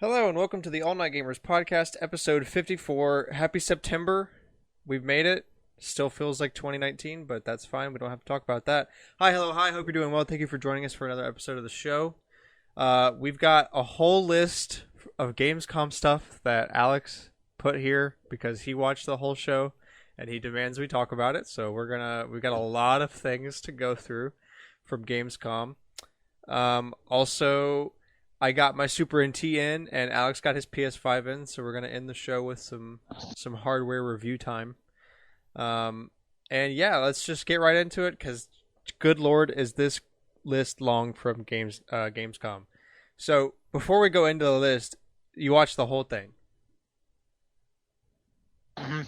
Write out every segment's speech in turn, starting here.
Hello and welcome to the All Night Gamers podcast, episode 54. Happy September. We've made it. Still feels like 2019, but that's fine. We don't have to talk about that. Hi, hello, hi. Hope you're doing well. Thank you for joining us for another episode of the show. We've got a whole list of Gamescom stuff that Alex put here because he watched the whole show and he demands we talk about it. So we've got a lot of things to go through from Gamescom. Also, I got my Super NT in, and Alex got his PS5 in, so we're gonna end the show with some hardware review time. And yeah, let's just get right into it, because good lord, is this list long from Gamescom. So before we go into the list, you watched the whole thing. Mm-hmm.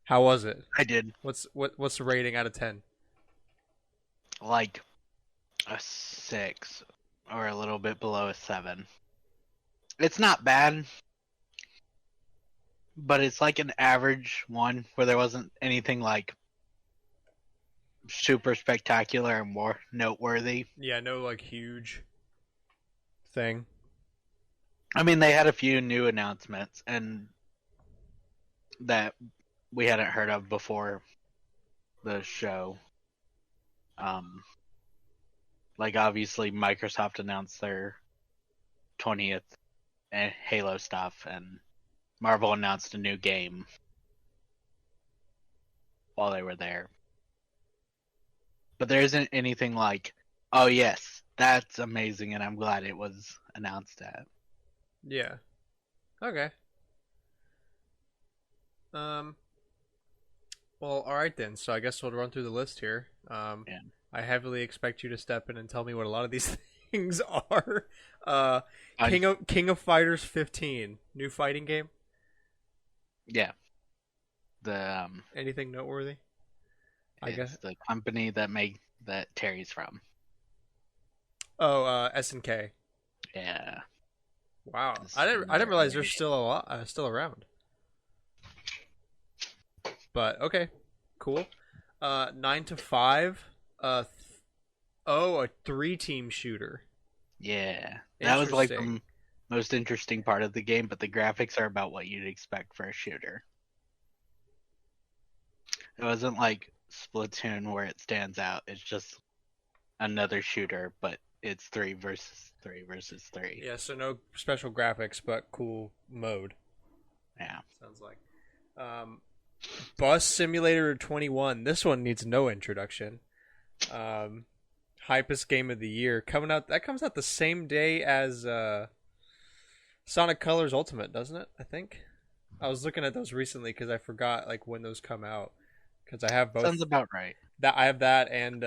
How was it? I did. What's the rating out of 10? Like a 6 or a little bit below a 7. It's not bad, but it's like an average one where there wasn't anything like super spectacular or more noteworthy. Yeah, no like huge thing. I mean, they had a few new announcements and that we hadn't heard of before the show. Like obviously Microsoft announced their 20th Halo stuff, and Marvel announced a new game while they were there. But there isn't anything like, oh yes, that's amazing, and I'm glad it was announced at. Yeah. Okay. Well, all right then. So I guess we'll run through the list here. Yeah. I heavily expect you to step in and tell me what a lot of these things are. King of Fighters 15, new fighting game. Yeah. The Anything noteworthy? I guess the company that Terry's from. Oh, SNK. Yeah. Wow, I didn't realize they're still still around. But okay, cool. 9 to 5. A 3-team shooter. Yeah, that was like the most interesting part of the game, but the graphics are about what you'd expect for a shooter. It wasn't like Splatoon where it stands out. It's just another shooter, but it's 3 versus 3 versus 3. Yeah, so no special graphics, but cool mode. Yeah. Sounds like. Bus Simulator 21. This one needs no introduction. Hypest game of the year coming out. That comes out the same day as Sonic Colors Ultimate, doesn't it? I think. I was looking at those recently because I forgot like when those come out. Because I have both. Sounds about right. That I have that and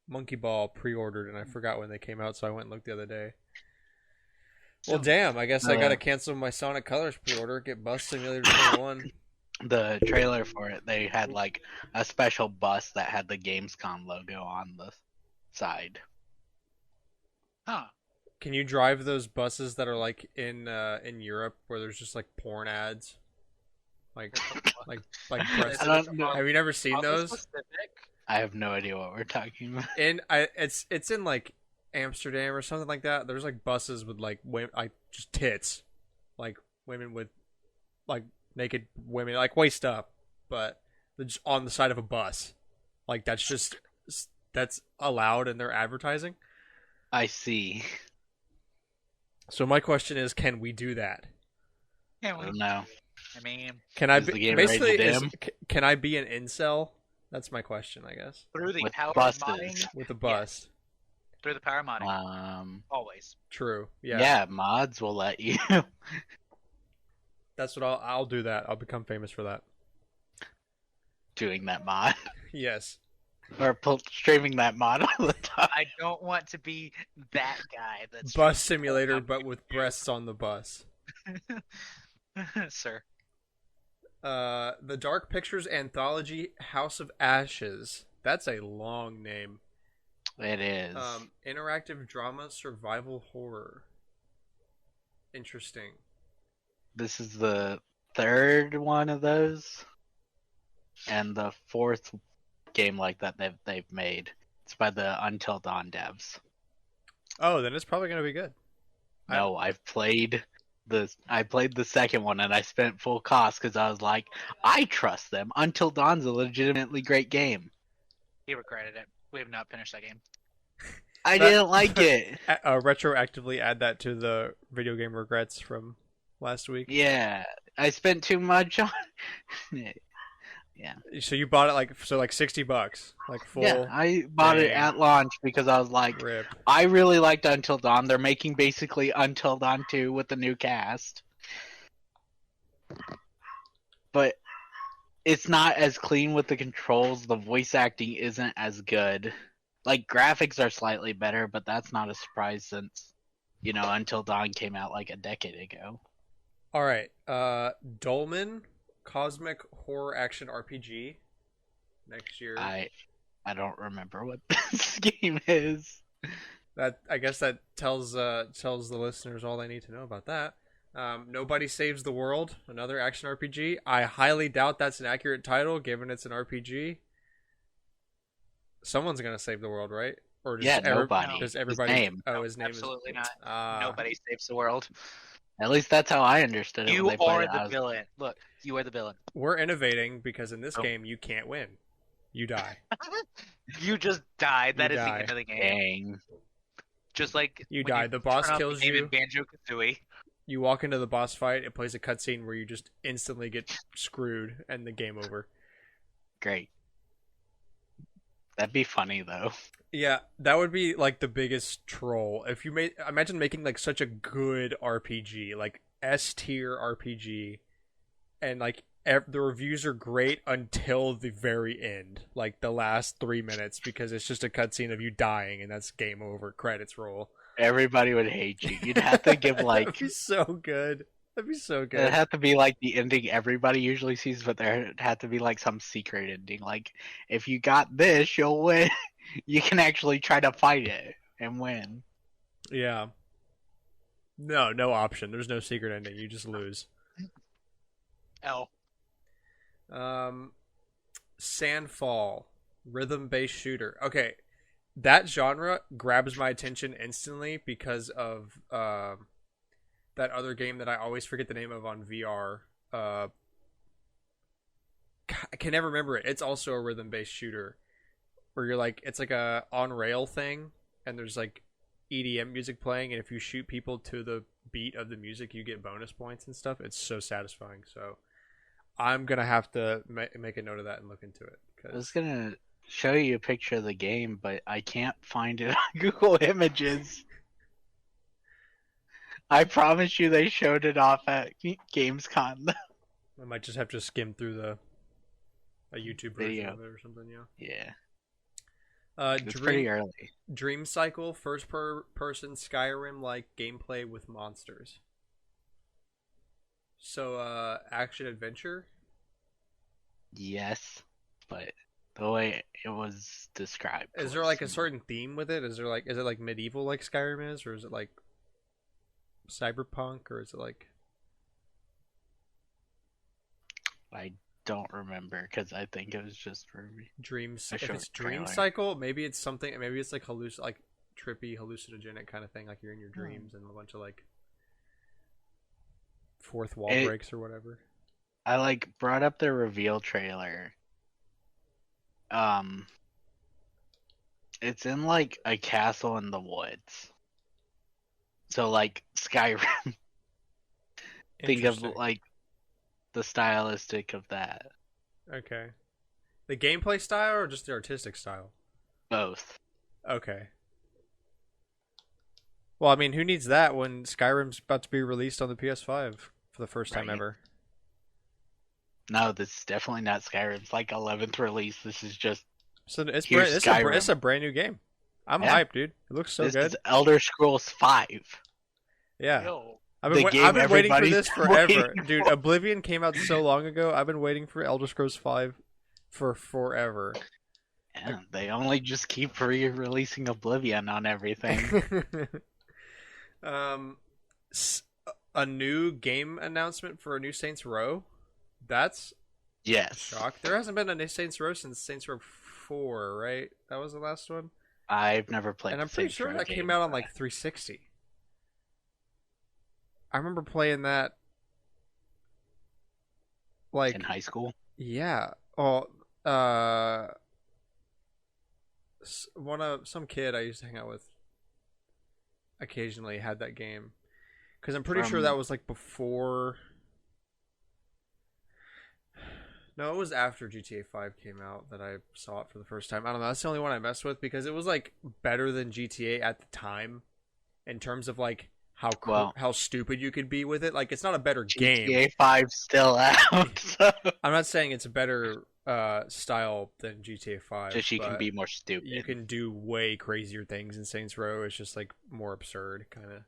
Monkey Ball pre-ordered, and I forgot when they came out, so I went and looked the other day. Well, damn. I guess I gotta cancel my Sonic Colors pre-order. Get Bus Simulator 21. The trailer for it, they had like a special bus that had the Gamescom logo on the side. Huh. Can you drive those buses that are like in Europe where there's just like porn ads? Like breast. Have you never seen those? Specific? I have no idea what we're talking about. It's in like Amsterdam or something like that. There's like buses with like women, like just tits, like women with like naked women, like waist up, but they're just on the side of a bus. Like that's allowed in their advertising. I see. So my question is, can we do that? Yeah, I don't know. I mean, Can I Is the be game basically? ready to Can I be an incel? That's my question, I guess. through the With power buses. modding, With the bus, through the power modding, always. true. Yeah, Yeah, mods will let you. that's what I'll do. That I'll become famous for that. Doing that mod. Yes. Or streaming that mod all the time. I don't want to be that guy. That's Bus simulator, but with breasts on the bus. Sir. The Dark Pictures anthology House of Ashes. That's a long name. It is. Interactive drama survival horror. Interesting. This is the third one of those, and the fourth game like that they've made. It's by the Until Dawn devs. Oh, then it's probably gonna be good. No, I played the second one and I spent full cost because I was like, I trust them. Until Dawn's a legitimately great game. He regretted it. We have not finished that game. I didn't like it. Retroactively add that to the video game regrets from last week. Yeah, I spent too much on it. Yeah. So you bought it like $60, like full. Yeah, I bought it Dang. at launch because I was like, Rip. I really liked Until Dawn. They're making basically Until Dawn 2 with the new cast. But it's not as clean with the controls. The voice acting isn't as good. Like, graphics are slightly better, but that's not a surprise since, Until Dawn came out like a decade ago. All right, Dolmen Cosmic Horror Action RPG next year. I don't remember what this game is. That I guess that tells the listeners all they need to know about that. Nobody Saves the World, another action RPG. I highly doubt that's an accurate title, given it's an RPG. Someone's gonna save the world, right? Or just nobody. Does everybody? His name. Oh, his name Absolutely is not. Nobody saves the world. At least that's how I understood it. You when they played are it. the villain. Look, you are the villain. We're innovating because in this game you can't win. You die. You just died. That You is die. the end of the game. Dang. Just like You when die. The boss turn off kills the game you. in Banjo-Kazooie. You walk into the boss fight. It plays a cutscene where you just instantly get screwed and the game over. Great. That'd be funny though. Yeah, that would be like the biggest troll. If you imagine making like such a good RPG, like S tier RPG, and like the reviews are great until the very end, like the last 3 minutes, because it's just a cutscene of you dying and that's game over. Credits roll. Everybody would hate you. You'd have to give like That'd be so good. That'd be so good. it'd have to be like the ending everybody usually sees, but there had to be like some secret ending. Like if you got this, you'll win. You can actually try to fight it and win. Yeah. No option. There's no secret ending. You just lose. L. Sandfall, rhythm-based shooter. Okay, that genre grabs my attention instantly because of that other game that I always forget the name of on VR. I can never remember it. It's also a rhythm-based shooter where you're like, it's like a on-rail thing, and there's like EDM music playing, and if you shoot people to the beat of the music, you get bonus points and stuff. It's so satisfying. So I'm gonna have to make a note of that and look into it. I was gonna show you a picture of the game, but I can't find it on Google Images. I promise you they showed it off at Gamescom. I might just have to skim through a YouTube version Video. of it or something. Yeah, Yeah. it's pretty early. Dream Cycle, first-person Skyrim-like gameplay with monsters. So, action adventure. Yes, but the way it was described. Is there like a certain theme with it? Is it like medieval like Skyrim is, or is it like cyberpunk, or is it like? I don't remember because I think it was just for me. Dreams. A If short it's Dream trailer. Cycle, maybe it's something. Maybe it's like trippy, hallucinogenic kind of thing. Like you're in your dreams and a bunch of like fourth wall breaks or whatever. I like brought up the reveal trailer. It's in like a castle in the woods. So like Skyrim. Think of Interesting. like the stylistic of that. Okay. The gameplay style or just the artistic style? Both. Okay. Well, I mean, who needs that when Skyrim's about to be released on the PS5 for the first time Right. ever? No, this is definitely not Skyrim. It's like 11th release. This is just So it's Here's Skyrim. it's a brand new game. I'm Yeah. hyped, dude. It looks so this good. is Elder Scrolls 5. Yeah. Yo. I've the been game I've been waiting for everybody's this forever, waiting dude. for. Oblivion came out so long ago. I've been waiting for Elder Scrolls 5 for forever. Yeah, they only just keep re-releasing Oblivion on everything. A new game announcement for a new Saints Row. That's a Yes. shock. There hasn't been a new Saints Row since Saints Row 4, right? That was the last one. I've never played And I'm the pretty Saints sure Row that came game, out on but like 360. I remember playing that. Like in high school. yeah. Some kid I used to hang out with occasionally had that game because I'm pretty sure that was like before. No, it was after GTA 5 came out that I saw it for the first time. I don't know. That's the only one I messed with because it was like better than GTA at the time in terms of like how stupid you could be with it. Like it's not a better game. GTA 5's still out. So. I'm not saying it's a better style than GTA 5. Just you can be more stupid. You can do way crazier things in Saints Row. It's just like more absurd, kind of.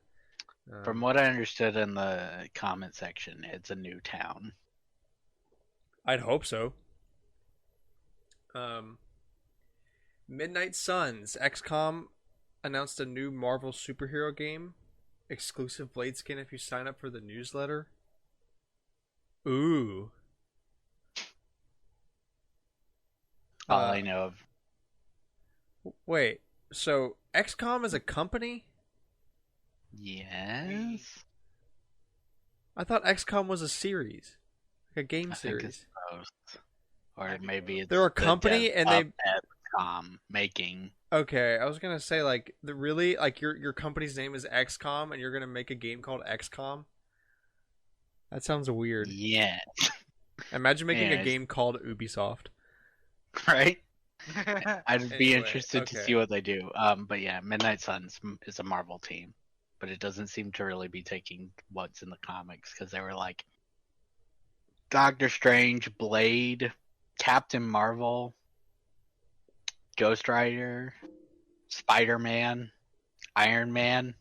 From what I understood in the comment section, it's a new town. I'd hope so. Midnight Suns. XCOM announced a new Marvel superhero game. Exclusive Blade skin if you sign up for the newsletter. Ooh. All I know of. Wait, so XCOM is a company? Yes. I thought XCOM was a series. Like a game I series. think it's both. Or maybe it's They're a company and they XCOM making. Okay, I was gonna say like really like your company's name is XCOM and you're gonna make a game called XCOM. That sounds weird. Yeah. Imagine making a game called Ubisoft. Right? I'd be Anyway, interested to okay. see what they do. But yeah, Midnight Suns is a Marvel team, but it doesn't seem to really be taking what's in the comics because they were like Doctor Strange, Blade, Captain Marvel, Ghost Rider, Spider-Man, Iron Man.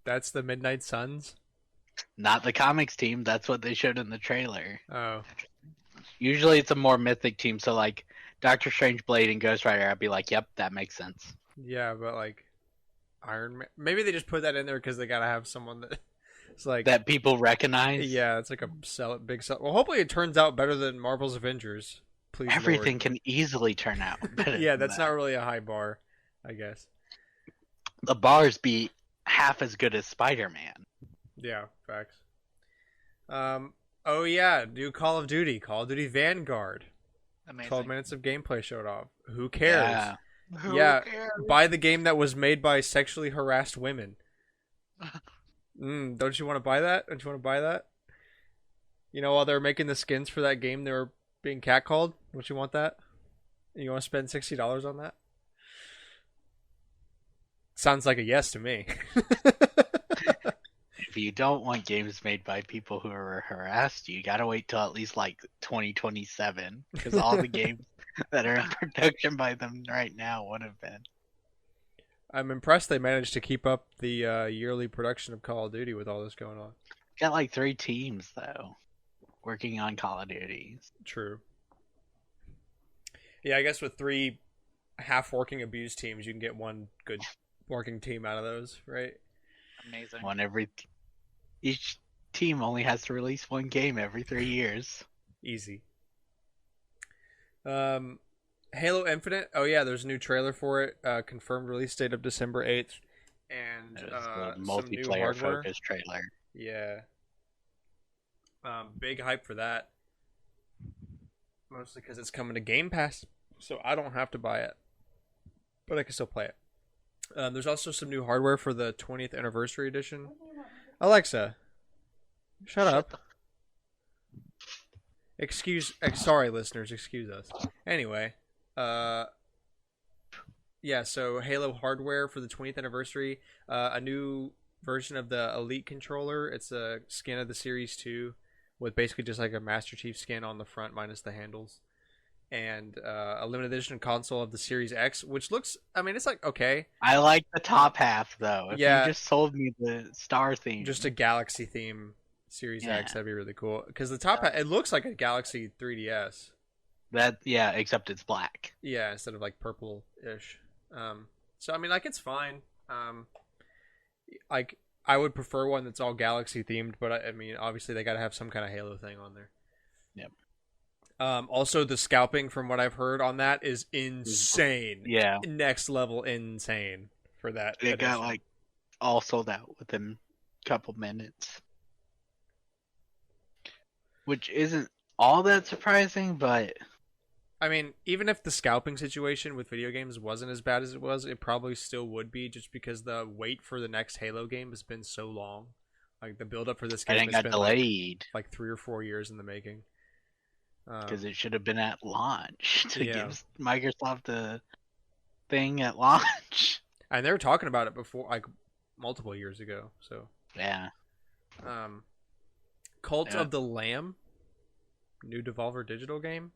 That's the Midnight Suns? Not the comics team. That's what they showed in the trailer. Oh. Usually it's a more mythic team. So like Doctor Strange, Blade, and Ghost Rider, I'd be like, yep, that makes sense. Yeah, but like Iron Man. Maybe they just put that in there because they gotta have someone that it's like That people recognize. yeah, it's like a big sell. Well, hopefully it turns out better than Marvel's Avengers. Please, Everything Lord. can easily turn out better. Yeah, than that's that. not really a high bar, I guess. The bars be half as good as Spider-Man. Yeah, facts. Oh yeah, new Call of Duty Vanguard. Amazing. 12 minutes of gameplay showed off. Who cares? Yeah. Who Yeah, cares? buy the game that was made by sexually harassed women. Don't you want to buy that? Don't you want to buy that? You know, while they were making the skins for that game, they were being catcalled. Don't you want that? You want to spend $60 on that? Sounds like a yes to me. If you don't want games made by people who are harassed, you gotta wait till at least like 2027 because all the games that are in production by them right now would have been. I'm impressed they managed to keep up the yearly production of Call of Duty with all this going on. Got like 3 teams though working on Call of Duty. True. Yeah, I guess with 3 half-working abused teams, you can get one good working team out of those, right? Amazing. Each team only has to release one game every 3 years. Easy. Halo Infinite. Oh yeah, there's a new trailer for it. Confirmed release date of December 8th, and It was the some new multiplayer hardware. focused trailer. Yeah. Big hype for that. Mostly because it's coming to Game Pass, so I don't have to buy it, but I can still play it. There's also some new hardware for the 20th anniversary edition. Alexa, shut up. Sorry, listeners, excuse us. Anyway, yeah, so Halo hardware for the 20th anniversary, a new version of the Elite controller. It's a skin of the Series 2 with basically just like a Master Chief skin on the front minus the handles. And a limited edition console of the Series X, which looks, I mean, it's like, okay. I like the top half, though. If Yeah. you just sold me the star theme. Just a Galaxy theme Series X, that'd be really cool. Because the top half, it looks like a Galaxy 3DS. Yeah, except it's black. Yeah, instead of like purple-ish. So, I mean, like, it's fine. Like, I would prefer one that's all Galaxy themed, but I mean, obviously they gotta have some kind of Halo thing on there. Yep. Also, the scalping, from what I've heard on that, is insane. Yeah. Next level insane for that. It got edition. like all sold out within a couple minutes. Which isn't all that surprising, but I mean, even if the scalping situation with video games wasn't as bad as it was, it probably still would be, just because the wait for the next Halo game has been so long. Like, the build up for this game it has got been delayed like 3 or 4 years in the making. because it should have been at launch to Yeah. give Microsoft the thing at launch. And they were talking about it before, like multiple years ago. So, Yeah. Cult Yeah. of the Lamb, new Devolver Digital game.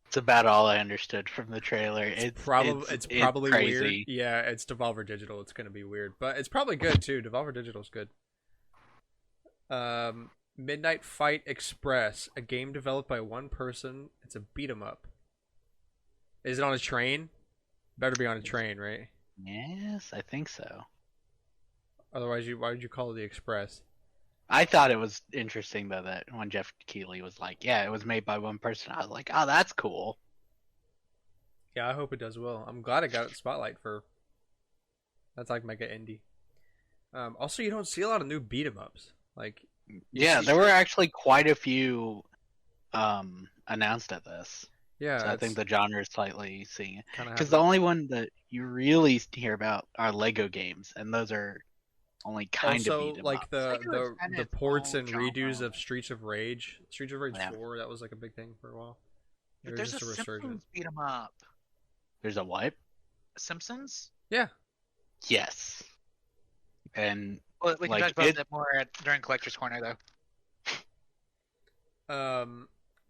It's about all I understood from the trailer. It's probably crazy. weird. Yeah, it's Devolver Digital. It's gonna be weird, but it's probably good too. Devolver Digital's good. Midnight Fight Express, a game developed by one person. It's a beat 'em up. Is it on a train? Better be on a train, right? Yes, I think so. Otherwise, why would you call it the Express? I thought it was interesting though that when Jeff Keighley was like, "Yeah, it was made by one person," I was like, "Oh, that's cool." Yeah, I hope it does well. I'm glad it got spotlight for. That's like mega indie. Also, you don't see a lot of new beat 'em ups. Like, Yeah, there were actually quite a few announced at this. yeah, So I think the genre is slightly seeing it. kind of Because the only one that you really hear about are Lego games, and those are only kind also of beat 'em like up. Lego is kinda the its ports own and redos genre. of Streets of Rage. Streets of Rage Yeah. 4, that was like a big thing for a while. There was There's a just a resurgence. Simpsons beat 'em up. There's a what? Simpsons? Yeah. Yes. And Well, we can Like, talk about it- that more during Collector's Corner, though.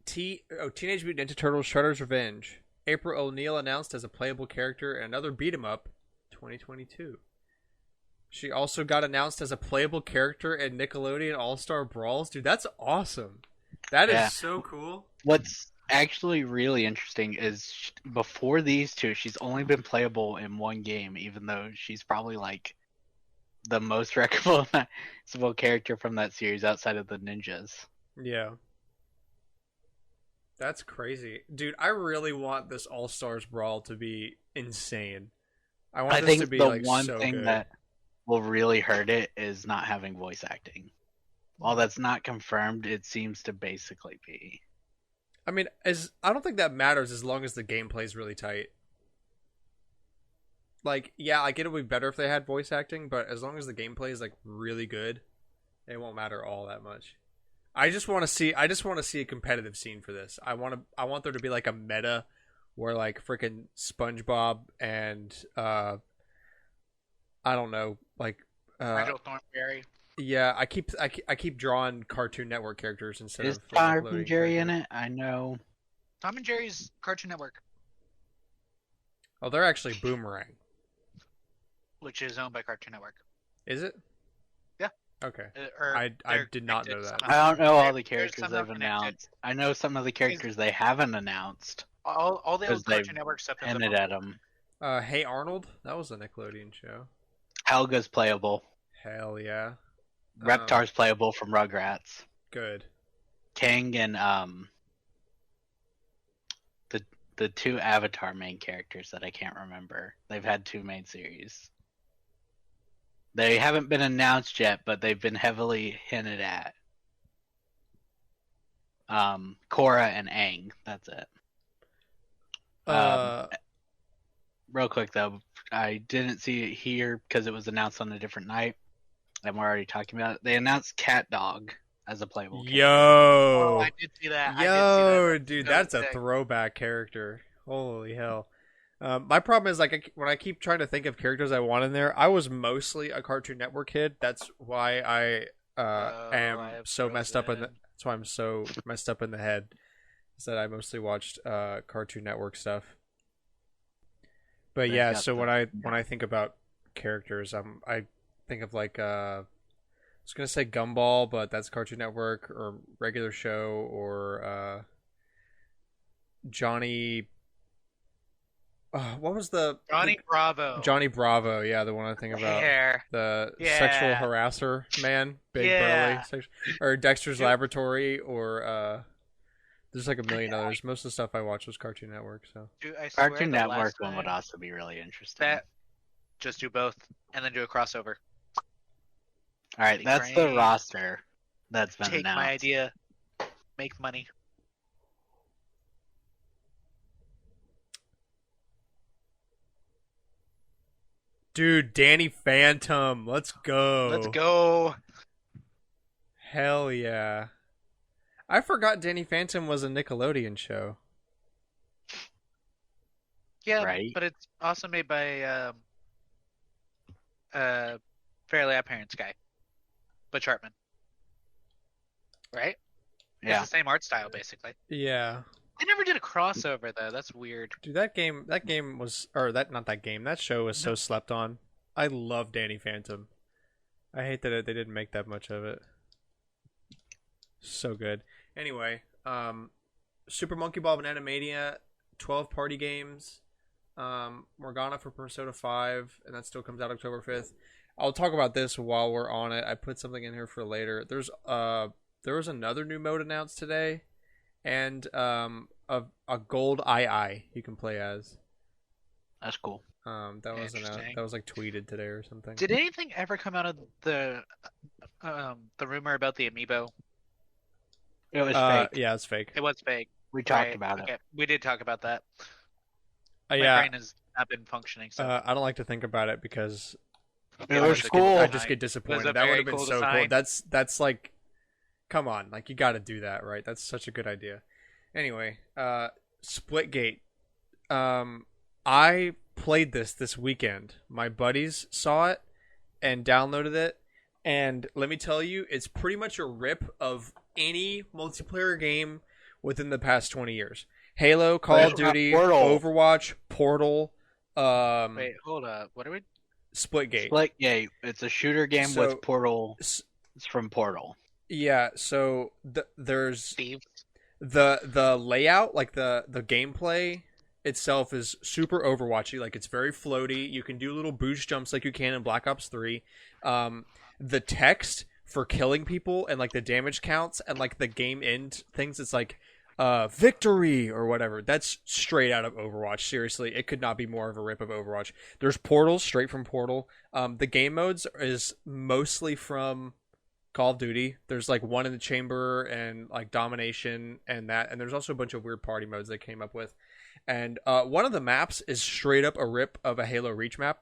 Teenage Mutant Ninja Turtles: Shredder's Revenge. April O'Neil announced as a playable character in another beat 'em up, 2022. She also got announced as a playable character in Nickelodeon All-Star Brawls. Dude, that's awesome. That is Yeah. so cool. what's actually really interesting is before these two, she's only been playable in one game, even though she's probably like the most recognizable character from that series outside of the ninjas. Yeah. That's crazy. Dude, I really want this All-Stars Brawl to be insane. I want I this think to be the like one so thing good. that will really hurt it is not having voice acting. While that's not confirmed, it seems to basically be. I mean, I don't think that matters as long as the gameplay is really tight. Like, yeah, like it would be better if they had voice acting, but as long as the gameplay is like really good, it won't matter all that much. I just want to see a competitive scene for this. I want there to be like a meta where like freaking SpongeBob and I don't know, like Nigel Thornberry. yeah, I keep drawing Cartoon Network characters instead Is of Tom Nickelodeon and Jerry in characters. it? I know. Tom and Jerry's Cartoon Network, Oh, they're actually Boomerang. which is owned by Cartoon Network. Is it? Yeah. Okay. Or I they're did not know connected that. somehow. I don't know all the They're characters somehow they've connected. announced. I know some of the characters they haven't announced. All the 'Cause old Cartoon they've Network stuff is Hinted up at on- them. Hey Arnold, that was a Nickelodeon show. Helga's playable. Hell yeah. Reptar's playable from Rugrats. Good. Kang and the two Avatar main characters that I can't remember. They've had two main series. They haven't been announced yet, but they've been heavily hinted at. Korra and Aang. That's it. Real quick though, I didn't see it here because it was announced on a different night, and we're already talking about it. They announced Cat Dog as a playable character. Oh, Yo. I did see that. Yo, dude, So that's a sick. throwback character. Holy hell. My problem is like when I keep trying to think of characters I want in there, I was mostly a Cartoon Network kid. That's why I am I have so messed up in the Frozen. that's why I'm so messed up in the head. Is that I mostly watched Cartoon Network stuff. But They've yeah, got so the- when I think about characters, I think of like I was gonna say Gumball, but that's Cartoon Network or regular show or Johnny. What was Johnny Bravo. Johnny Bravo? Yeah, the one I think about. Hair. The Yeah. sexual harasser man, big Yeah. burly, or Dexter's Dude. Laboratory, or there's like a million others. Most of the stuff I watched was Cartoon Network. So Dude, I swear Cartoon the last Network one would time also be really interesting. that Just do both, and then do a crossover. All right, Be that's the great. roster that's been Take announced. my idea, make money. Dude, Danny Phantom. Let's go. Let's go. Hell yeah. I forgot Danny Phantom was a Nickelodeon show. Yeah, Right. but it's also made by Fairly Odd Parents guy, Butch Hartman. Right? Yeah. It's the same art style, basically. Yeah. They never did a crossover though. That's weird. Dude, that game was, or that, not that game, that show was so slept on. I love Danny Phantom. I hate that they didn't make that much of it. So good. Anyway, Super Monkey Ball and Animania, 12 party games, Morgana for Persona 5, and that still comes out October 5th. I'll talk about this while we're on it. I put something in here for later. There was another new mode announced today, and a gold II you can play as. That's cool. That was Interesting. that was like tweeted today or something. Did anything ever come out of the rumor about the amiibo? It was fake. Yeah, it's fake. It was fake. We talked Right, about okay. it. We did talk about that. My Yeah, brain has not been functioning. So I don't like to think about it because It Yeah, was a cool. I just get disappointed. Was a That would very have been cool so cool. design. That's like, come on, like you got to do that, right? That's such a good idea. Anyway, Splitgate. I played this weekend. My buddies saw it and downloaded it, and let me tell you, it's pretty much a rip of any multiplayer game within the past 20 years. Halo, Call of Duty, Portal. Overwatch, Portal, Wait, hold up. What are we? Splitgate. Splitgate. It's a shooter game So- with Portal. S- It's from Portal. Yeah, so there's Steve. the layout, like the gameplay itself is super Overwatchy. Like it's very floaty. You can do little boost jumps like you can in Black Ops 3. The text for killing people and like the damage counts and like the game end things, it's like victory or whatever. That's straight out of Overwatch. Seriously, it could not be more of a rip of Overwatch. There's portals straight from Portal. The game modes is mostly from Call of Duty. There's like one in the chamber and like domination and that, and there's also a bunch of weird party modes they came up with. And one of the maps is straight up a rip of a Halo Reach map.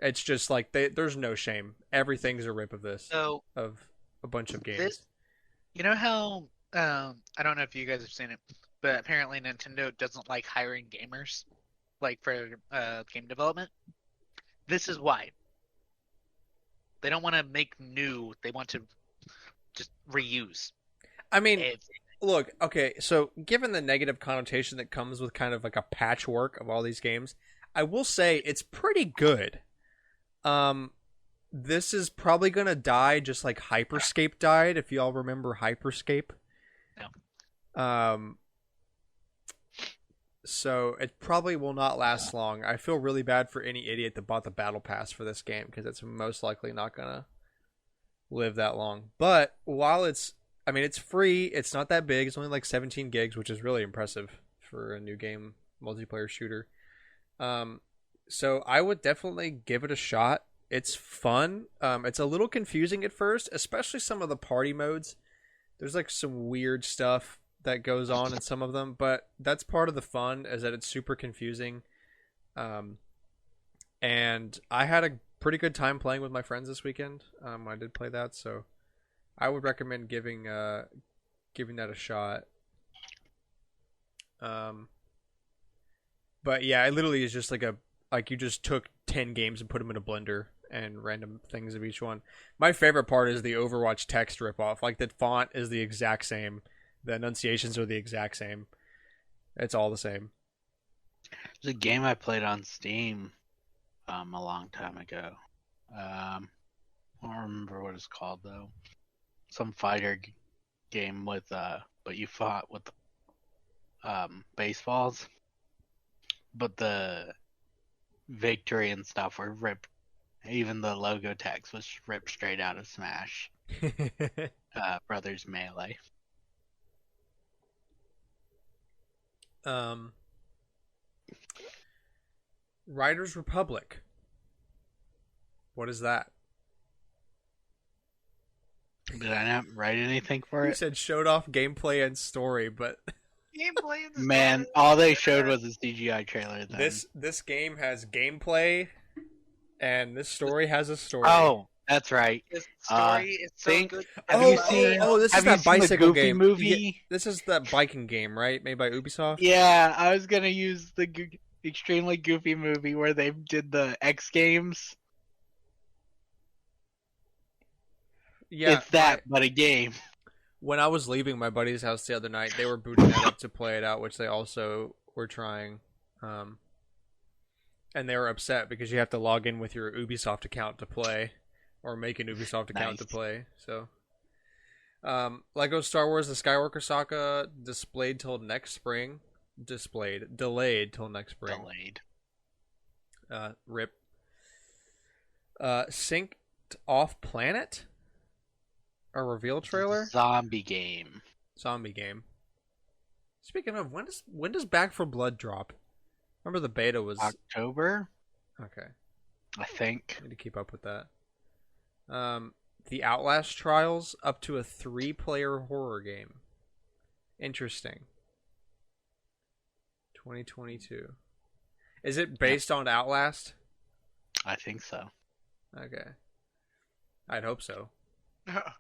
It's just like there's no shame. Everything's a rip of this, So of a bunch of games. This- you know how I don't know if you guys have seen it, but apparently Nintendo doesn't like hiring gamers, like for game development. This is why. They don't want to make new. They want to just reuse I mean, everything. look, okay, so given the negative connotation that comes with kind of like a patchwork of all these games, I will say it's pretty good. This is probably gonna die just like Hyperscape died, if y'all remember Hyperscape. No. So it probably will not last long. I feel really bad for any idiot that bought the battle pass for this game because it's most likely not gonna live that long. But while it's free, it's not that big. It's only like 17 gigs, which is really impressive for a new game multiplayer shooter. So I would definitely give it a shot. It's fun. It's a little confusing at first, especially some of the party modes. There's like some weird stuff that goes on in some of them, but that's part of the fun, is that it's super confusing. And I had a pretty good time playing with my friends this weekend. I did play that, so I would recommend giving that a shot. But yeah, it literally is just like you just took 10 games and put them in a blender and random things of each one. My favorite part is the Overwatch text ripoff. Like the font is the exact same. The enunciations are the exact same. It's all the same. There's a game I played on Steam a long time ago. I don't remember what it's called though. Some fighter game with but you fought with baseballs. But the victory and stuff were ripped. Even the logo text was ripped straight out of Smash Brothers Melee. Riders Republic. What is that? Did I not write anything for You it? said showed off gameplay and story, but Gameplay and Man, story. all they showed was a CGI trailer. Then. this game has gameplay, and this story has a story. Oh, that's right. This story is so think- good. have Oh, you seen- this is have you that seen the bicycle Goofy game movie? Yeah, this is that biking game, right? Made by Ubisoft. Yeah, I was gonna use the extremely goofy movie where they did the X Games. Yeah, It's that, but a game. when I was leaving my buddy's house the other night, they were booting that up to play it out, which they also were trying. And they were upset because you have to log in with your Ubisoft account to play, or make an Ubisoft account to Nice. play. So, Lego Star Wars: The Skywalker Saga delayed till next spring. Delayed till next spring. Delayed. Rip. Synced Off Planet. A reveal trailer. Zombie game. Zombie game. Speaking of, when does Back 4 Blood drop? Remember the beta was October, okay. I think. Need to keep up with that. The Outlast Trials up to a 3-player horror game. Interesting. 2022. Is it based on Outlast? I think so. Okay. I'd hope so.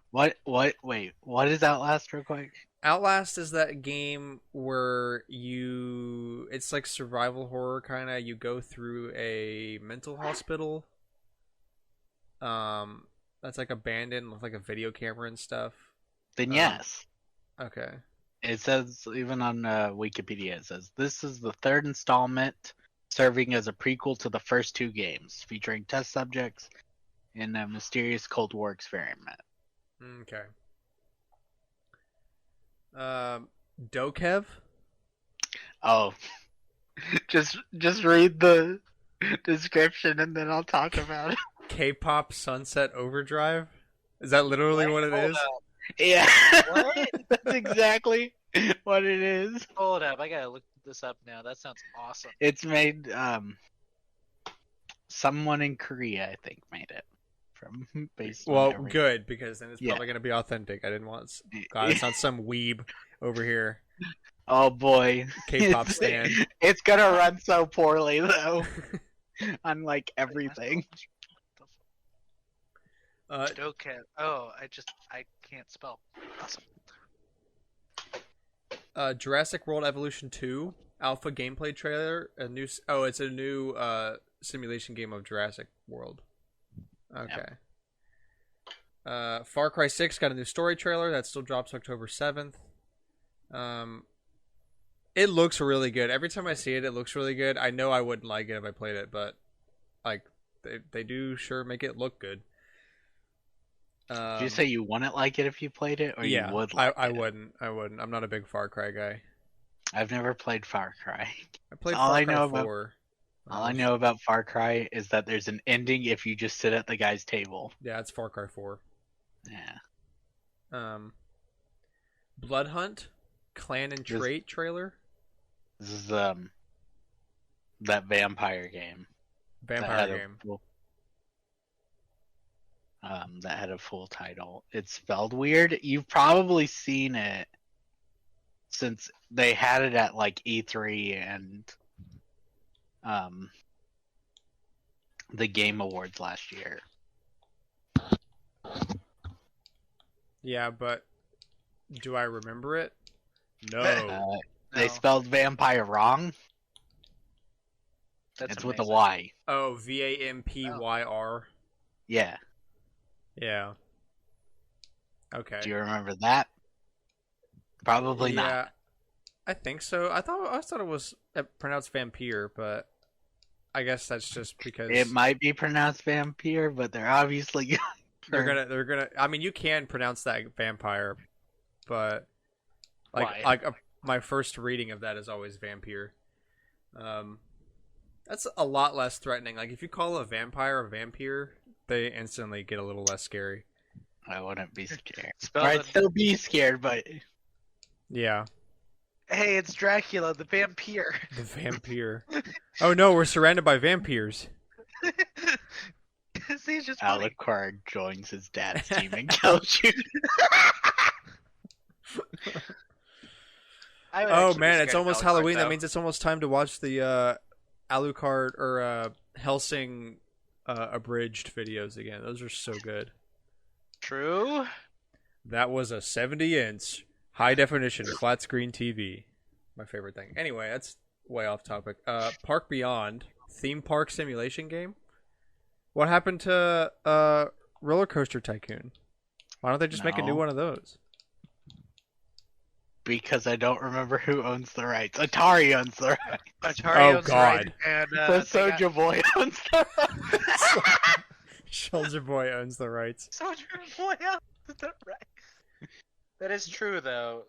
What? Wait, what is Outlast real quick? Outlast is that game where it's like survival horror kind of. You go through a mental hospital. That's like abandoned with like a video camera and stuff. Then yes. Okay. It says, even on Wikipedia, it says, this is the third installment serving as a prequel to the first 2 games, featuring test subjects in a mysterious Cold War experiment. Okay. Dokev? Oh, just read the description and then I'll talk about it. K-pop Sunset Overdrive? Is that literally what it is? Yeah, What? that's exactly what it is. Hold up, I gotta look this up now. That sounds awesome. It's made, someone in Korea, I think, made it. Based on Well, everything. good, because then it's Yeah. probably going to be authentic. I didn't want... God, it's not some weeb over here. Oh boy, K-pop It's- stan. It's gonna run so poorly though, unlike everything. Okay. Oh, I can't spell. Awesome. Jurassic World Evolution 2 alpha gameplay trailer. It's a new simulation game of Jurassic World. Okay. Far Cry 6 got a new story trailer that still drops October 7th. It looks really good. Every time I see it, it looks really good. I know I wouldn't like it if I played it, but like they do sure make it look good. Did you say you wouldn't like it if you played it, or yeah, you would like I it? wouldn't. I'm not a big Far Cry guy. I've never played Far Cry. I played All Far I Cry know 4. All I know about Far Cry is that there's an ending if you just sit at the guy's table. Yeah, it's Far Cry 4. Yeah. Blood Hunt, Clan and Trait trailer. This is that vampire game. Vampire game. That had a full title. It's spelled weird. You've probably seen it since they had it at like E3 and the Game Awards last year. Yeah, but do I remember it? No. They No. spelled vampire wrong. That's It's with a amazing. Y. Oh, VAMPYR. Yeah. Yeah. Okay. Do you remember that? Probably yeah, not. I think so. I thought it was pronounced vampire, but I guess that's just because It might be pronounced vampire, but they're obviously they're gonna. I mean, you can pronounce that vampire, but Why? my first reading of that is always vampire. That's a lot less threatening. Like if you call a vampire, they instantly get a little less scary. I wouldn't be scared. Spell Or I'd it- still be scared, but Yeah, Hey, it's Dracula, the vampire. the vampire. Oh no, we're surrounded by vampires. See, it's just funny. Alucard joins his dad's team and kills you. I would Oh actually be man, scared it's of almost Alucard, Halloween. That though. means it's almost time to watch the Alucard or Helsing abridged videos again. Those are so good. True. That was a 70-inch high definition flat screen TV. My favorite thing. Anyway, that's way off topic. Park Beyond theme park simulation game. What happened to Roller Coaster Tycoon? Why don't they just make a new No. one of those? Because I don't remember who owns the rights. Atari owns the rights. Atari Oh, owns the rights, God. and So Soulja Boy owns the rights. Soldier Boy owns the rights. Soldier Boy owns the rights. That is true, though.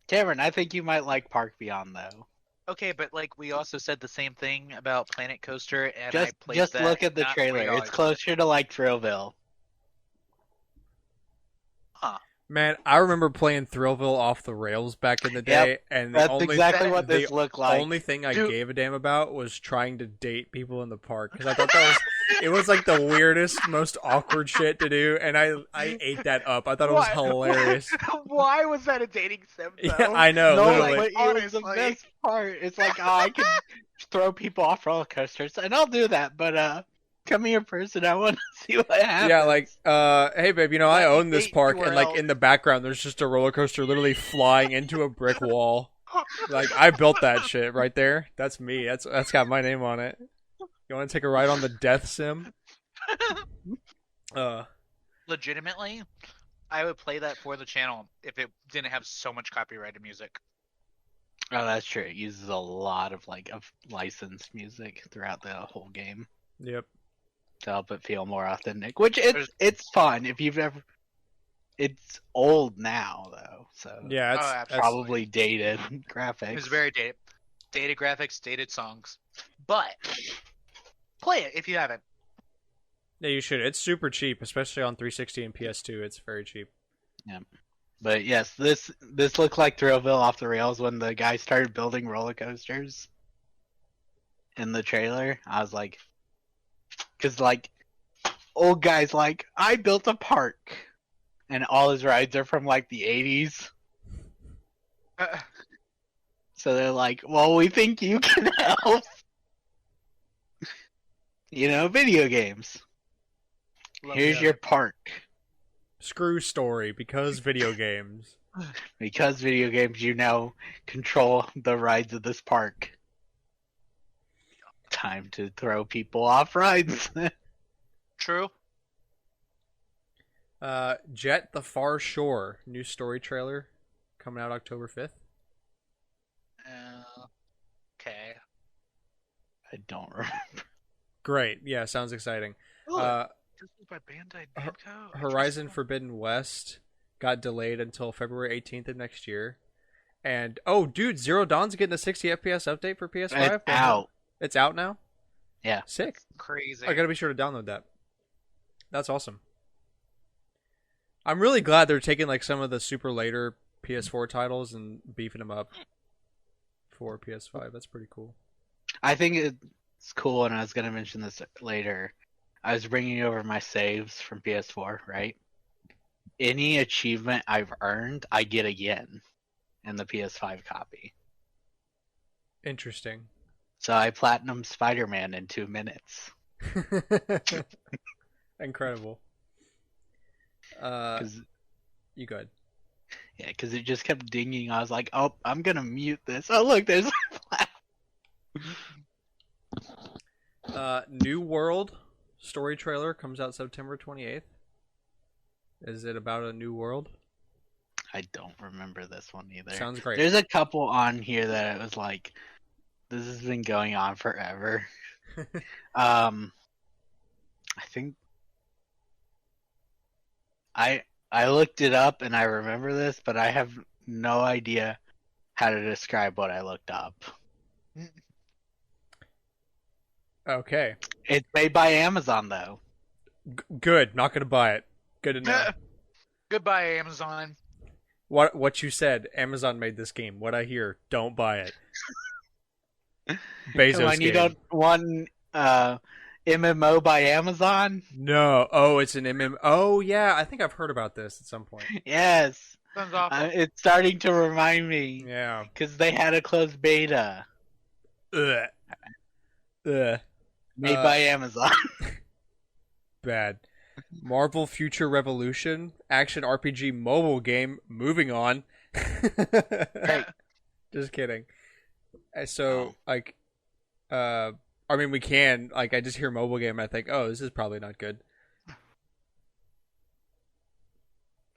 Cameron, I think you might like Park Beyond though. Okay, but like we also said the same thing about Planet Coaster, and I played Just that look at the not trailer. $40. It's closer to like Thrillville. Huh. Man, I remember playing Thrillville off the rails back in the day, and That's the only exactly what this the looked like. only thing I Dude. gave a damn about was trying to date people in the park because I thought that was like the weirdest, most awkward shit to do, and I ate that up. I thought it was hilarious. Why was that a dating sim? Though? Yeah, I know, No, literally. but it was the Honestly. best part. It's like, oh, I can throw people off roller coasters, and I'll do that. But come here, person. I want to see what happens. Yeah, like, hey babe, I Let me own this date park, you and or like else. in the background, there's just a roller coaster literally flying into a brick wall. Like I built that shit right there. That's me. That's got my name on it. You want to take a ride on the Death Sim? Legitimately, I would play that for the channel if it didn't have so much copyrighted music. Oh, that's true. It uses a lot of licensed music throughout the whole game Yep. to help it feel more authentic. Which There's- it's fun if you've ever. It's old now though, so Yeah, that's absolutely. probably dated graphics. It's very dated. Dated graphics, dated songs. But play it if you haven't. yeah, you should. It's super cheap, especially on 360 and PS2. It's very cheap. But yes, this looked like Thrillville off the rails when the guy started building roller coasters in the trailer. I was like, because old guys I built a park, and all his rides are from the 80s. Uh, So they're like, well, we think you can help. Video games. Here's your park. Screw story because video games. Because video games, you now control the rides of this park. Time to throw people off rides. True. Jet the Far Shore new story trailer coming out October 5th. Okay. I don't remember. Great. Yeah, sounds exciting. This is by Bandai Namco. Horizon Forbidden West got delayed until February 18th of next year. And oh, dude, Zero Dawn's getting a 60 FPS update for PS5. It's out. It's out now? Yeah. Sick. Crazy. I gotta be sure to download that. That's awesome. I'm really glad they're taking some of the super later PS4 titles and beefing them up for PS5. That's pretty cool. I think it's cool, and I was going to mention this later. I was bringing over my saves from PS4, right? Any achievement I've earned, I get again in the PS5 copy. Interesting. So I platinum Spider-Man in 2 minutes. Incredible. 'Cause- You good? yeah, because it just kept dinging. I was like, oh, I'm going to mute this. Oh, look, there's New World story trailer comes out September 28th. Is it about a new world? I don't remember this one either. Sounds great. There's a couple on here that it was like, this has been going on forever. I think I looked it up and I remember this, but I have no idea how to describe what I looked up. Okay. It's made by Amazon though. Good. Not gonna buy it. Good to know. Goodbye, Amazon. What you said? Amazon made this game. What I hear? Don't buy it. Bezos Come on, you game. don't one MMO by Amazon? No. Oh, it's an MM. Oh, yeah. I think I've heard about this at some point. Yes. Sounds awful. It's starting to remind me. Yeah. Because they had a closed beta Ugh. Ugh. made by Amazon. Bad. Marvel Future Revolution action RPG mobile game. Moving on. Right. Just kidding. So like, I mean, we can like. I just hear mobile game. And I think, oh, this is probably not good.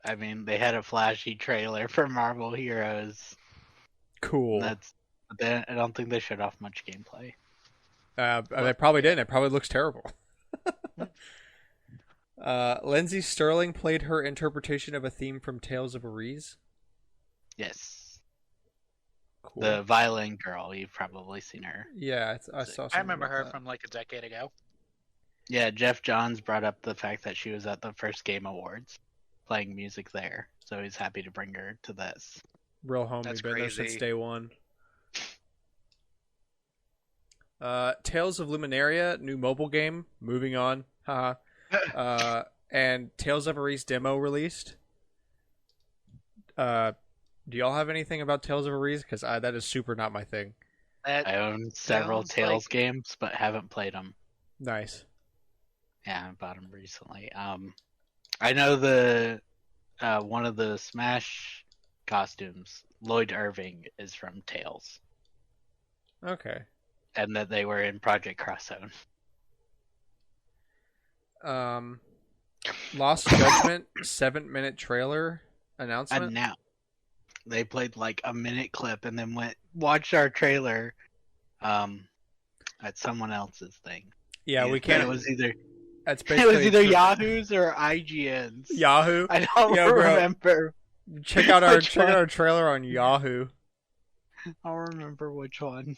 I mean, they had a flashy trailer for Marvel Heroes. Cool. I don't think they showed off much gameplay. They probably didn't. It probably looks terrible. Lindsay Sterling played her interpretation of a theme from Tales of Arise. Yes. Cool. The violin girl, you've probably seen her. Yeah, I saw. I remember her from like a decade ago. Yeah, Jeff Johns brought up the fact that she was at the first Game Awards playing music there, so he's happy to bring her to this. Real homie, That's been there since crazy. day one. Tales of Luminaria, new mobile game. Moving on. Haha. And Tales of Arise demo released. Do y'all have anything about Tales of Arise? Because that is super not my thing. I own several sounds Tales like- games, but haven't played them. Nice. Yeah, I bought them recently. I know the one of the Smash costumes, Lloyd Irving, is from Tales, Okay. and that they were in Project Cross Zone. Lost Judgment 7-minute trailer announcement. And now they played like a minute clip and then watched our trailer at someone else's thing. Yeah, we And can't. It was either That's it was basically either Yahoo's or IGN's. Yahoo. I don't Yeah, bro. remember. Check out our Which check out one? our trailer on Yahoo. I'll remember which one.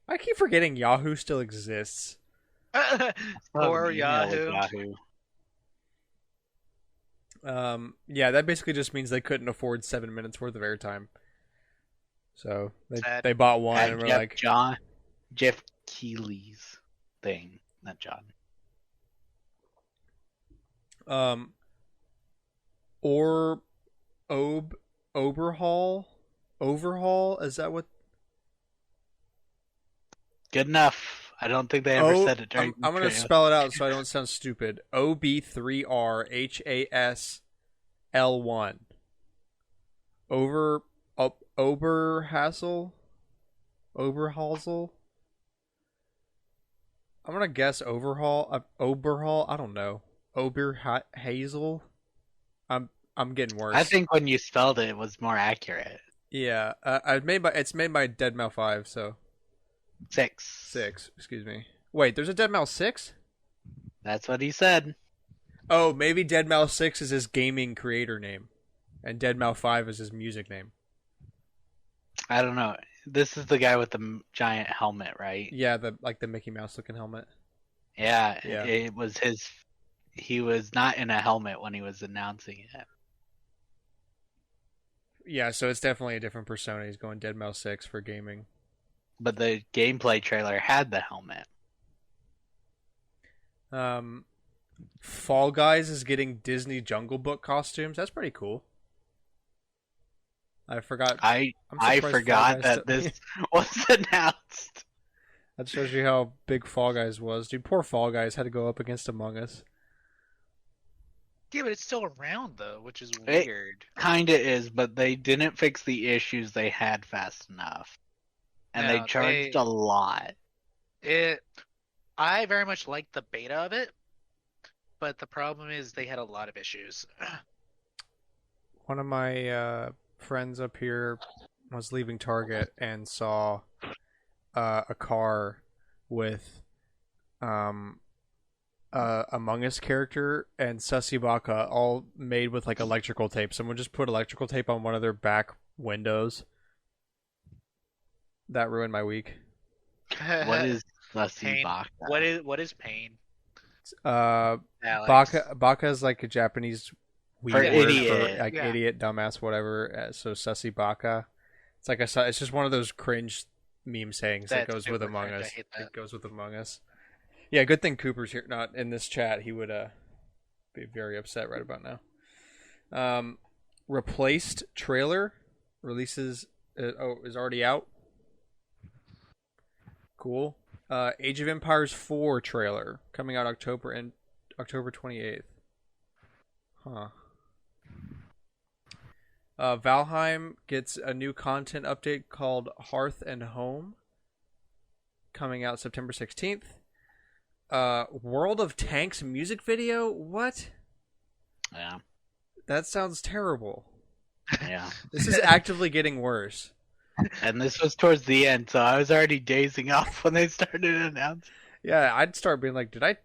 I keep forgetting Yahoo still exists. Poor An email with Yahoo. Yeah, that basically just means they couldn't afford 7 minutes worth of airtime. So Sad. they bought one At and were like, Jeff Keighley's thing, not John. Overhaul, is that what? Good enough. I don't think they ever said it during. I'm gonna spell it out so I don't sound stupid. OB3RHASL1. Oberhazel. I'm gonna guess Overhaul. Oberhaul. I don't know. Oberhazel. I'm getting worse. I think when you spelled it, it was more accurate. Yeah. It's made by Deadmau 5. So 6. 6. Excuse me. Wait, there's a Deadmau 6. That's what he said. Oh, maybe Deadmau 6 is his gaming creator name, and Deadmau 5 is his music name. I don't know. This is the guy with the giant helmet, right? Yeah, the Mickey Mouse looking helmet. Yeah, Yeah. It was his. He was not in a helmet when he was announcing it. Yeah, so it's definitely a different persona. He's going Deadmau 6 for gaming. But the gameplay trailer had the helmet. Fall Guys is getting Disney Jungle Book costumes. That's pretty cool. I forgot. I surprised Fall forgot Guys that this was announced. That shows you how big Fall Guys was. Dude, poor Fall Guys had to go up against Among Us. Yeah, but it's still around though, which is It- weird. Kinda is, but they didn't fix the issues they had fast enough, and they No, charged a lot. I very much liked the beta of it, but the problem is they had a lot of issues. One of my friends up here was leaving Target and saw a car with Among Us character and Sussy Baka all made with like electrical tape. Someone just put electrical tape on one of their back windows. That ruined my week. What is Sussy pain? Baka? What is pain? Alex. Alex. Baka is like a Japanese weed For word idiot. for like Yeah. idiot, dumbass, whatever. So Sussy Baka. It's like it's just one of those cringe meme sayings that That's goes with super Among cringe. I Us. hate that. It goes with Among Us. Yeah, good thing Cooper's here, not in this chat. He would be very upset right about now. Replaced trailer releases. Is already out. Cool. Age of Empires 4 trailer coming out October 28th. Huh. Valheim gets a new content update called Hearth and Home coming out September 16th. World of Tanks music video? What? Yeah. That sounds terrible. Yeah. This is actively getting worse. And this was towards the end, so I was already dazing off when they started announcing. Yeah, I'd start being like, did I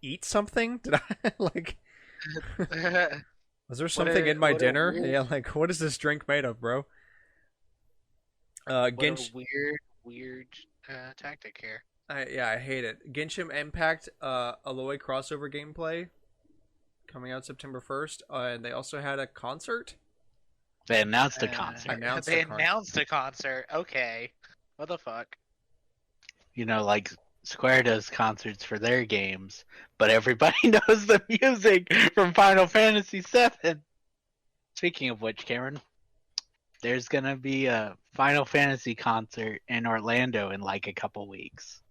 eat something? Did I like was there something in my dinner? Yeah, like what is this drink made of, bro? What a weird tactic here. I hate it. Genshin Impact Aloy crossover gameplay coming out September 1st, and they also had a concert. They announced a concert. They announced a concert. Okay. What the fuck? You know, like Square does concerts for their games, but everybody knows the music from Final Fantasy VII. Speaking of which, Cameron, there's gonna be a Final Fantasy concert in Orlando in like a couple weeks.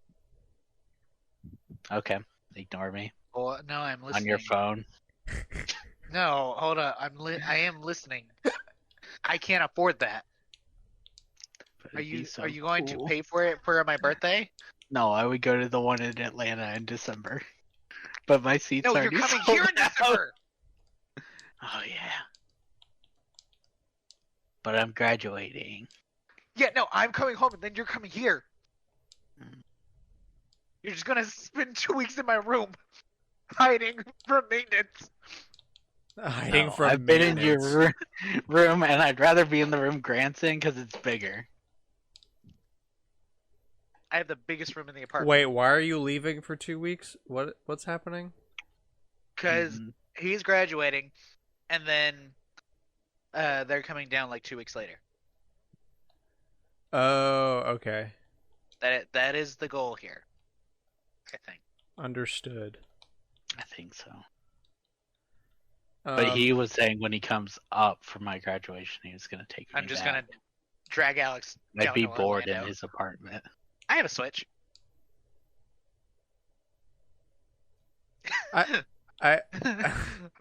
Okay, ignore me. Well, no, I'm listening. On your phone. No, hold up. I am listening. I can't afford that. Are you going to pay for it for my birthday? No, I would go to the one in Atlanta in December. But my seats No, already you're coming sold here in out. December. Oh yeah. But I'm graduating. Yeah, no, I'm coming home and then you're coming here. You're just gonna spend 2 weeks in my room, hiding from maintenance. I've been in your room, and I'd rather be in the room Grant's in because it's bigger. I have the biggest room in the apartment. Wait, why are you leaving for 2 weeks? What's happening? Because he's graduating, and then they're coming down like 2 weeks later. Oh, okay. That is the goal here, I think. Understood. I think so. But he was saying when he comes up for my graduation, he was going to take me I'm just back. going to drag Alex I'd down be to bored Orlando. in his apartment. I have a Switch.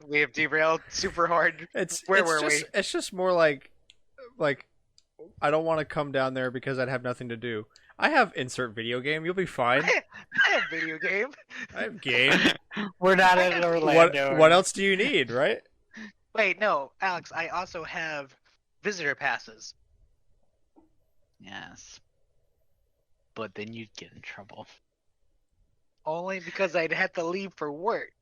We have derailed super hard. Where were we? It's just more like I don't want to come down there because I'd have nothing to do. I have insert video game. You'll be fine. I have video game. I have game. We're not in Orlando. What else do you need, right? Wait, no, Alex. I also have visitor passes. Yes. But then you'd get in trouble. Only because I'd have to leave for work.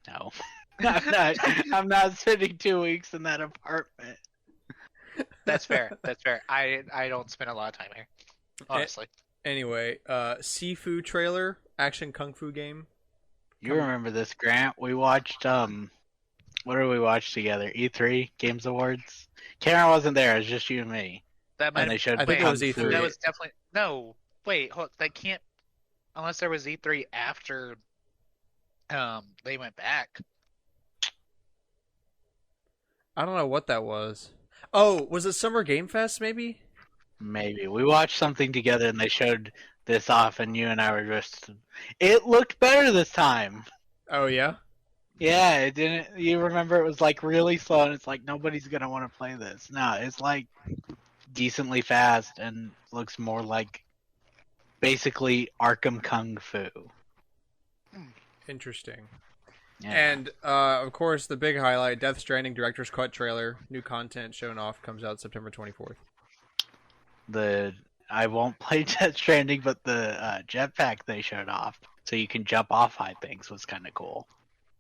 No. I'm not spending 2 weeks in that apartment. That's fair. That's fair. I don't spend a lot of time here, honestly. Anyway, Sifu trailer, action kung fu game. You remember this, Grant? We watched what did we watch together? E3 Games Awards. Karen wasn't there. It was just you and me. That might. And they showed. I think it was Kung E3. Fu. That was definitely no. Wait, that can't. Unless there was E3 after. They went back. I don't know what that was. Oh, was it Summer Game Fest? Maybe. Maybe we watched something together, and they showed this off, and you and I were just. It looked better this time. Oh yeah. Yeah, it didn't. You remember it was like really slow, and it's like nobody's gonna want to play this. No, it's like decently fast and looks more like basically Arkham Kung Fu. Interesting. Yeah. And of course, the big highlight: Death Stranding director's cut trailer, new content shown off, comes out September 24th. I won't play Death Stranding, but the jetpack they showed off, so you can jump off high things, was kind of cool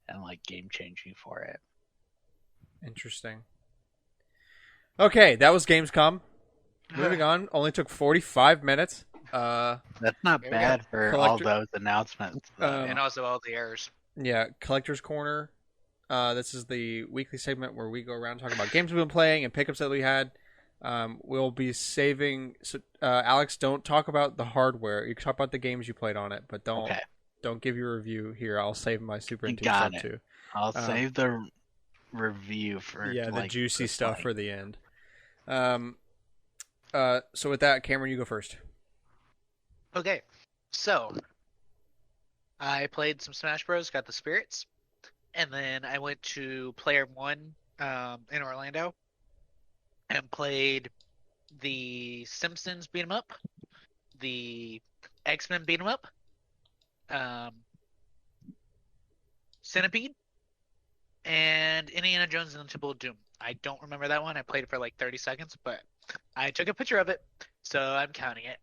and like game changing for it. Interesting. Okay, that was Gamescom. Moving on, only took 45 minutes. That's not There we bad for all those announcements. And also all the errors. Yeah, Collector's Corner. This is the weekly segment where we go around talking about games we've been playing and pickups that we had. We'll be saving. So, Alex, don't talk about the hardware. You can talk about the games you played on it, but don't give your review here. I'll save my Super Nintendo Got stuff it. too. I'll save the review for the juicy stuff play. for the end. So with that, Cameron, you go first. Okay, so I played some Smash Bros, got the spirits, and then I went to Player One in Orlando and played the Simpsons beat 'em up, the X-Men beat 'em up, Centipede, and Indiana Jones and the Temple of Doom. I don't remember that one. I played it for like 30 seconds, but I took a picture of it, so I'm counting it.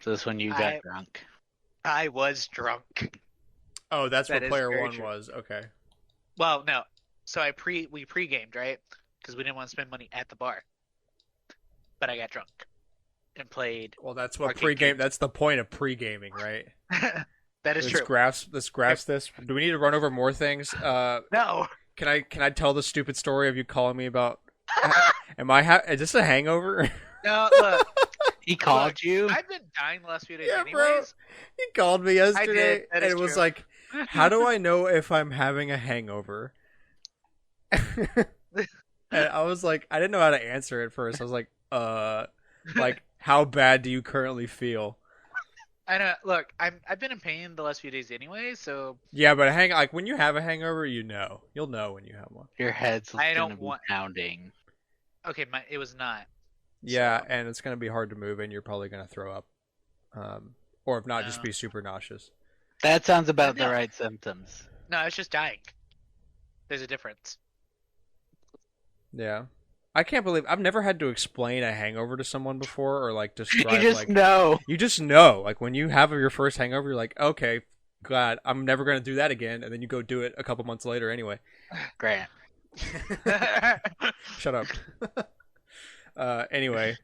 So this one you got drunk. I was drunk. Oh, that's That what is Player very One true. was. Okay. Well, no. So we pre-gamed, right? Because we didn't want to spend money at the bar. But I got drunk and played. Well, that's what arcade pre-game. games. That's the point of pre-gaming, right? That is true. Let's grasp this. Do we need to run over more things? No. Can I tell the stupid story of you calling me about? Is this a hangover? No, look. He called you? I've been dying the last few days Yeah, anyways. bro. He called me yesterday, I did. That and is it was true. like, "How do I know if I'm having a hangover?" And I was like, I didn't know how to answer it first. I was like, like, how bad do you currently feel? I know. Look, I've been in pain the last few days anyway, so Yeah, but like when you have a hangover, you'll know when you have one. Your head's I gonna don't be want- pounding. okay, it was not. Yeah, So- and it's gonna be hard to move, and you're probably gonna throw up, or if not, No. just be super nauseous. That sounds about the No. right symptoms. No, I was just dying. There's a difference. Yeah, I can't believe I've never had to explain a hangover to someone before, or like describe. You just like, know. You just know, like when you have your first hangover, you're like, okay, glad I'm never gonna do that again, and then you go do it a couple months later anyway. Grant. Shut up. Anyway,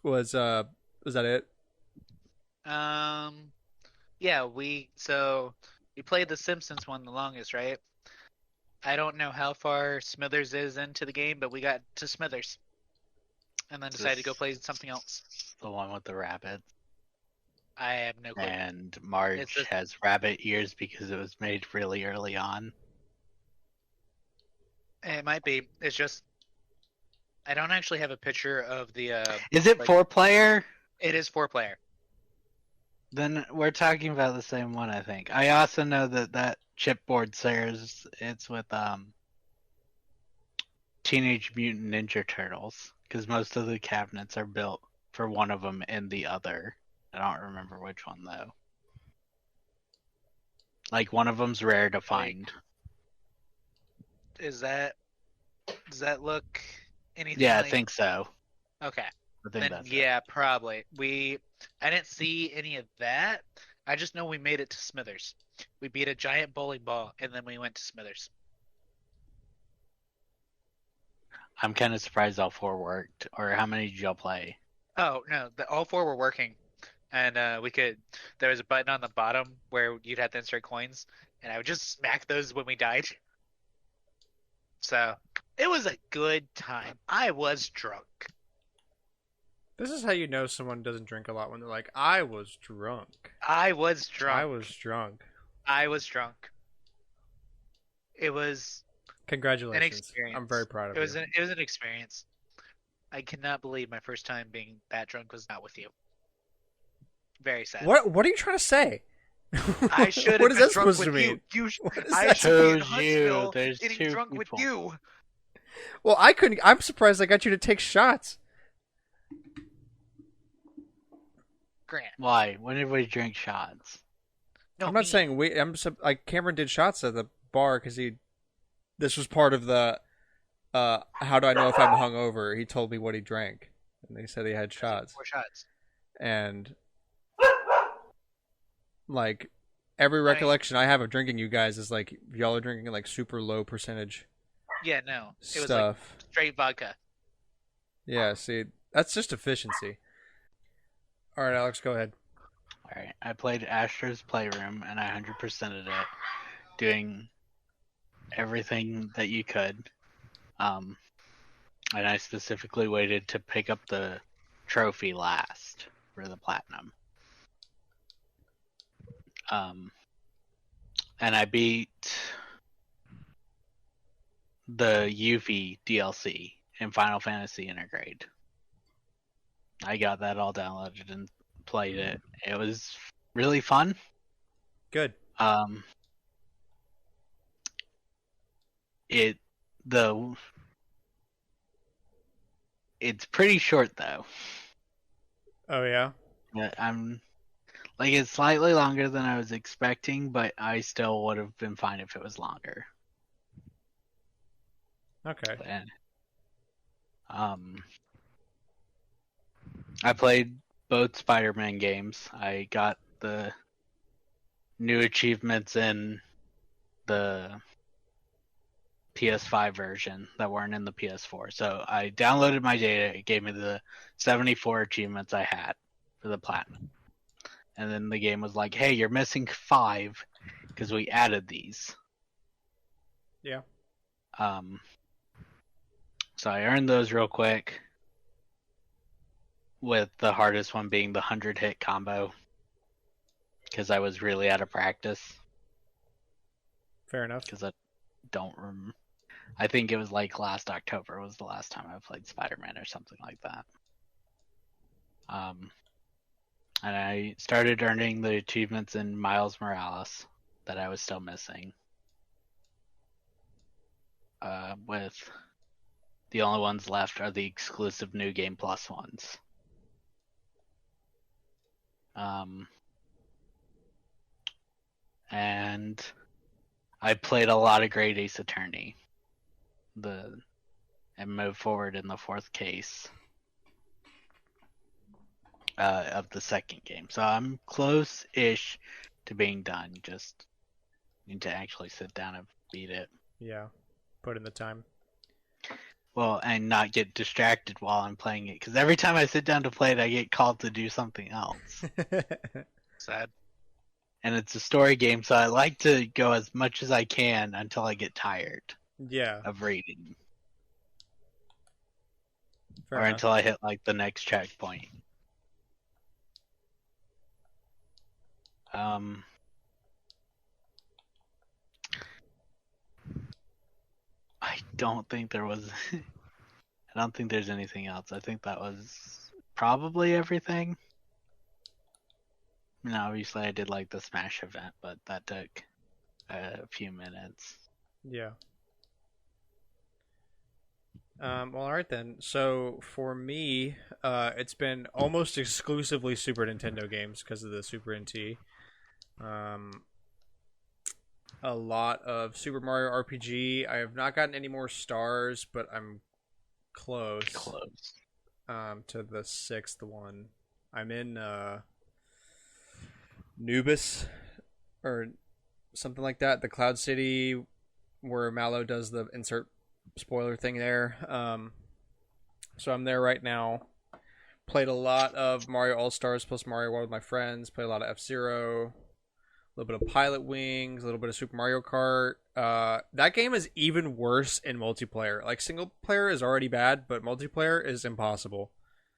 was that it? Yeah, we played the Simpsons one the longest, right? I don't know how far Smithers is into the game, but we got to Smithers. And then decided to go play something else. The one with the rabbits. I have no clue. And Marge has rabbit ears because it was made really early on. It might be. It's just I don't actually have a picture of the Is it 4-player? It is 4-player. Then we're talking about the same one, I think. I also know that chipboard shares it's with Teenage Mutant Ninja Turtles because most of the cabinets are built for one of them and the other. I don't remember which one though. Like one of them's rare to find. Does that look anything? Yeah, like... I think so. Okay. I think that's yeah, probably. I didn't see any of that. I just know we made it to Smithers. We beat a giant bowling ball, and then we went to Smithers. I'm kind of surprised all 4 worked. Or how many did y'all play? Oh no, all 4 were working, and there was a button on the bottom where you'd have to insert coins, and I would just smack those when we died. So it was a good time. I was drunk. This is how you know someone doesn't drink a lot when they're like, I was drunk. I was drunk. I was drunk. I was drunk. It was Congratulations. an experience. I'm very proud of you. It was an experience. I cannot believe my first time being that drunk was not with you. Very sad. What are you trying to say? I should have What is been that drunk supposed with to mean? you. I I should be in chose you. Huntsville There's getting 2 drunk with people. you. Well, I couldn't. I'm surprised I got you to take shots. Grant. Why? When did we drink shots? No, I'm not me. saying we. Like Cameron did shots at the bar because this was part of the. How do I know if I'm hungover? He told me what he drank, and they said he had shots. 4 shots. And like every recollection I have of drinking you guys is like y'all are drinking like super low percentage Yeah, no. It was like stuff. straight vodka. Yeah, see, that's just efficiency. All right, Alex, go ahead. Alright, I played Astro's Playroom and I 100%ed it, doing everything that you could. and I specifically waited to pick up the trophy last for the platinum. And I beat the Yuffie DLC in Final Fantasy Intergrade. I got that all downloaded and played it. It was really fun. Good. It's pretty short though. Oh yeah. It's slightly longer than I was expecting, but I still would have been fine if it was longer. Okay. And, I played both Spider-Man games. I got the new achievements in the PS5 version that weren't in the PS4. So I downloaded my data. It gave me the 74 achievements I had for the platinum. And then the game was like, hey, you're missing 5 because we added these. Yeah. So I earned those real quick, with the hardest one being the 100-hit combo because I was really out of practice. Fair enough. Because I don't remember. I think it was like last October was the last time I played Spider-Man or something like that. And I started earning the achievements in Miles Morales that I was still missing. With the only ones left are the exclusive New Game Plus ones. And I played a lot of Great Ace Attorney. And moved forward in the 4th case of the second game. So I'm close-ish to being done. Just need to actually sit down and beat it. Yeah. Put in the time. Well, and not get distracted while I'm playing it. Because every time I sit down to play it, I get called to do something else. Sad. And it's a story game, so I like to go as much as I can until I get tired Yeah. of reading. Fair Or enough. until I hit like the next checkpoint. I don't think there was. I don't think there's anything else. I think that was probably everything. I mean, obviously, I did like the Smash event, but that took a few minutes. Yeah. Well, all right then. So for me, it's been almost exclusively Super Nintendo games because of the Super NT. A lot of Super Mario RPG. I have not gotten any more stars, but I'm close. Close. To the 6th one. I'm in Nubis or something like that. The Cloud City, where Mallow does the insert spoiler thing there. So I'm there right now. Played a lot of Mario All Stars plus Mario World with my friends. Played a lot of F-Zero. A little bit of Pilot Wings. A little bit of Super Mario Kart. That game is even worse in multiplayer. Like, single player is already bad, but multiplayer is impossible.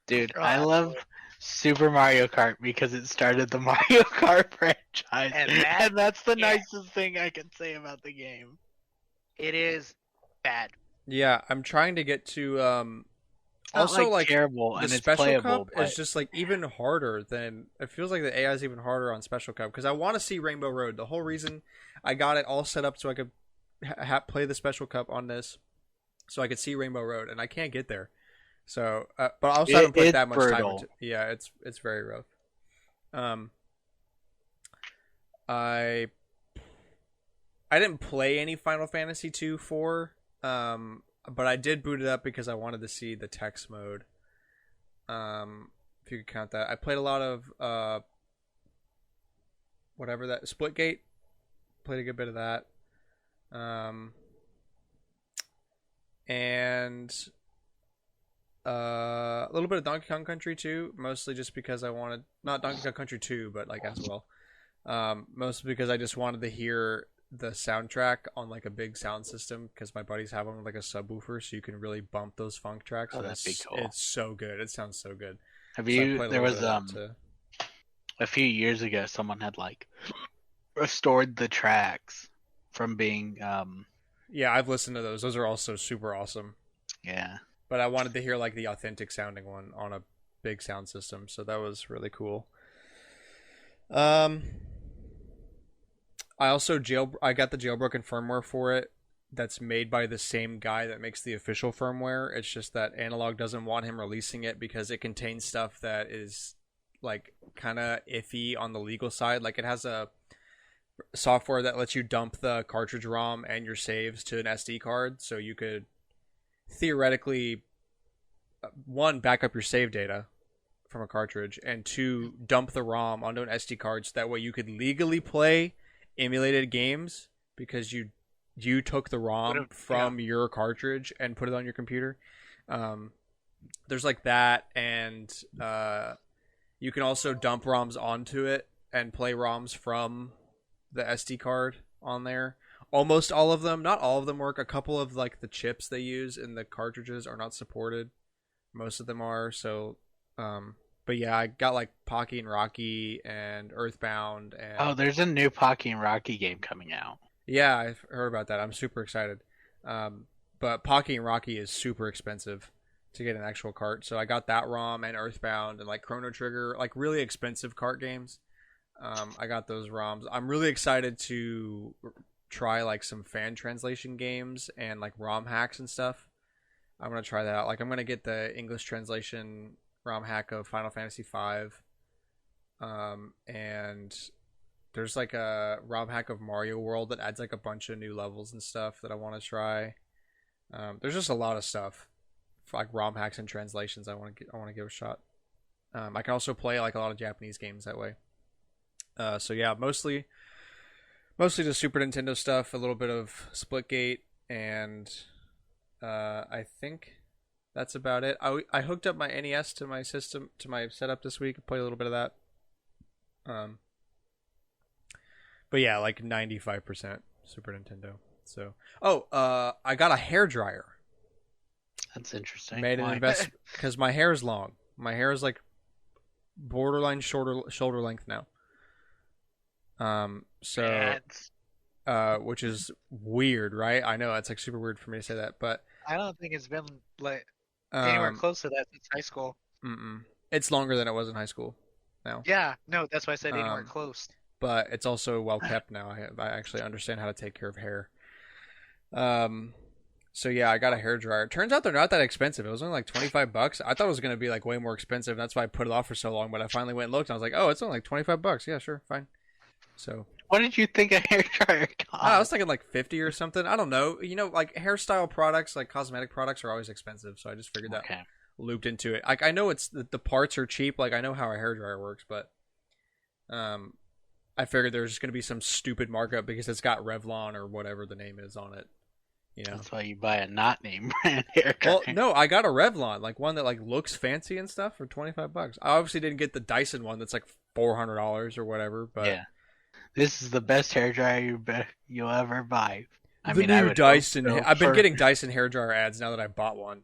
Dude, Oh, I love Super Mario Kart because it started the Mario Kart franchise. And that's the nicest thing I can say about the game. It is bad. Yeah, I'm trying to get to It's also not, like terrible the and it's Special playable, Cup but is just like even harder than it feels like the AI is even harder on Special Cup because I want to see Rainbow Road. The whole reason I got it all set up so I could play the Special Cup on this, so I could see Rainbow Road, and I can't get there. So, but I also haven't put that much time brutal. into. Yeah, it's very rough. I didn't play any Final Fantasy 2 4, but I did boot it up because I wanted to see the text mode. If you could count that, I played a lot of whatever that Splitgate. Played a good bit of that. And a little bit of Donkey Kong Country 2, mostly just because I wanted not Donkey Kong Country 2, but like as well. Mostly because I just wanted to hear the soundtrack on like a big sound system because my buddies have one with like a subwoofer, so you can really bump those funk tracks. Oh, And that'd be cool. It's so good. It sounds so good. Have So I you? played a There little was bit of that, too. a few years ago, someone had like restored the tracks from being Yeah, I've listened to those. Those are also super awesome. yeah. But I wanted to hear like the authentic sounding one on a big sound system, so that was really cool. I also I got the jailbroken firmware for it. That's made by the same guy that makes the official firmware. It's just that Analog doesn't want him releasing it because it contains stuff that is like kind of iffy on the legal side. Like it has a software that lets you dump the cartridge ROM and your saves to an SD card, so you could theoretically one, back up your save data from a cartridge, and two, dump the ROM onto an SD card so that way you could legally play emulated games because you took the ROM from your cartridge and put it on your computer. There's like that, and you can also dump ROMs onto it and play ROMs from the SD card on there. Almost all of them, not all of them work. A couple of like the chips they use in the cartridges are not supported. Most of them are. So, but yeah, I got like Pocky and Rocky and Earthbound. And Oh, there's a new Pocky and Rocky game coming out. yeah, I've heard about that. I'm super excited. But Pocky and Rocky is super expensive to get an actual cart. So I got that ROM and Earthbound and like Chrono Trigger, like really expensive cart games. I got those ROMs. I'm really excited to try like some fan translation games and like ROM hacks and stuff. I'm gonna try that out. Like I'm gonna get the English translation ROM hack of Final Fantasy V. And there's like a ROM hack of Mario World that adds like a bunch of new levels and stuff that I want to try. There's just a lot of stuff, like ROM hacks and translations. I want to give a shot. I can also play like a lot of Japanese games that way. So yeah, mostly the Super Nintendo stuff, a little bit of Splitgate, and I think that's about it. I hooked up my NES to my system, to my setup this week. I played a little bit of that. But yeah, like 95% Super Nintendo. So, I got a hair dryer. That's interesting. Made an investment because my hair is long. My hair is like borderline shoulder length now. Which is weird, right? I know it's like super weird for me to say that, but I don't think it's been like anywhere close to that since high school. It's longer than it was in high school now. Yeah, no, that's why I said anywhere close. But it's also well kept now. I actually understand how to take care of hair. So yeah, I got a hair dryer. Turns out they're not that expensive. It was only like $25. I thought it was gonna be like way more expensive. That's why I put it off for so long. But I finally went and looked, and I was like, oh, it's only like $25. Yeah, sure, fine. So what did you think a hair dryer cost? I was thinking like 50 or something. I don't know. You know, like hairstyle products, like cosmetic products, are always expensive. So I just figured that looped into it. Like I know it's the parts are cheap. Like I know how a hair dryer works, but I figured there's just gonna be some stupid markup because it's got Revlon or whatever the name is on it. You know, that's why you buy a not name brand hair dryer. Well, no, I got a Revlon, like one that like looks fancy and stuff for $25. I obviously didn't get the Dyson one that's like $400 or whatever. But yeah, this is the best hair dryer you'll ever buy. New Dyson. I've been getting Dyson hair dryer ads now that I bought one.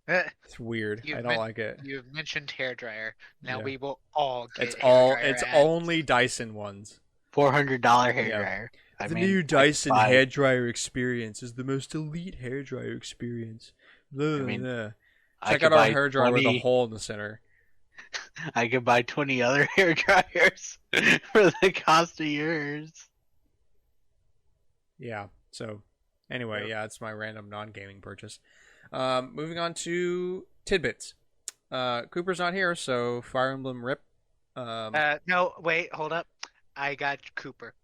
It's weird. I don't like it. You've mentioned hair dryer. Now we will all get It's only Dyson ones. $400 hair dryer. The new Dyson hair dryer experience is the most elite hair dryer experience. Check out our hair dryer with a hole in the center. I could buy 20 other hair dryers for the cost of yours. Yeah. So, anyway, yeah, it's my random non-gaming purchase. Moving on to tidbits. Cooper's not here, so Fire Emblem Rip. No, wait, hold up. I got Cooper.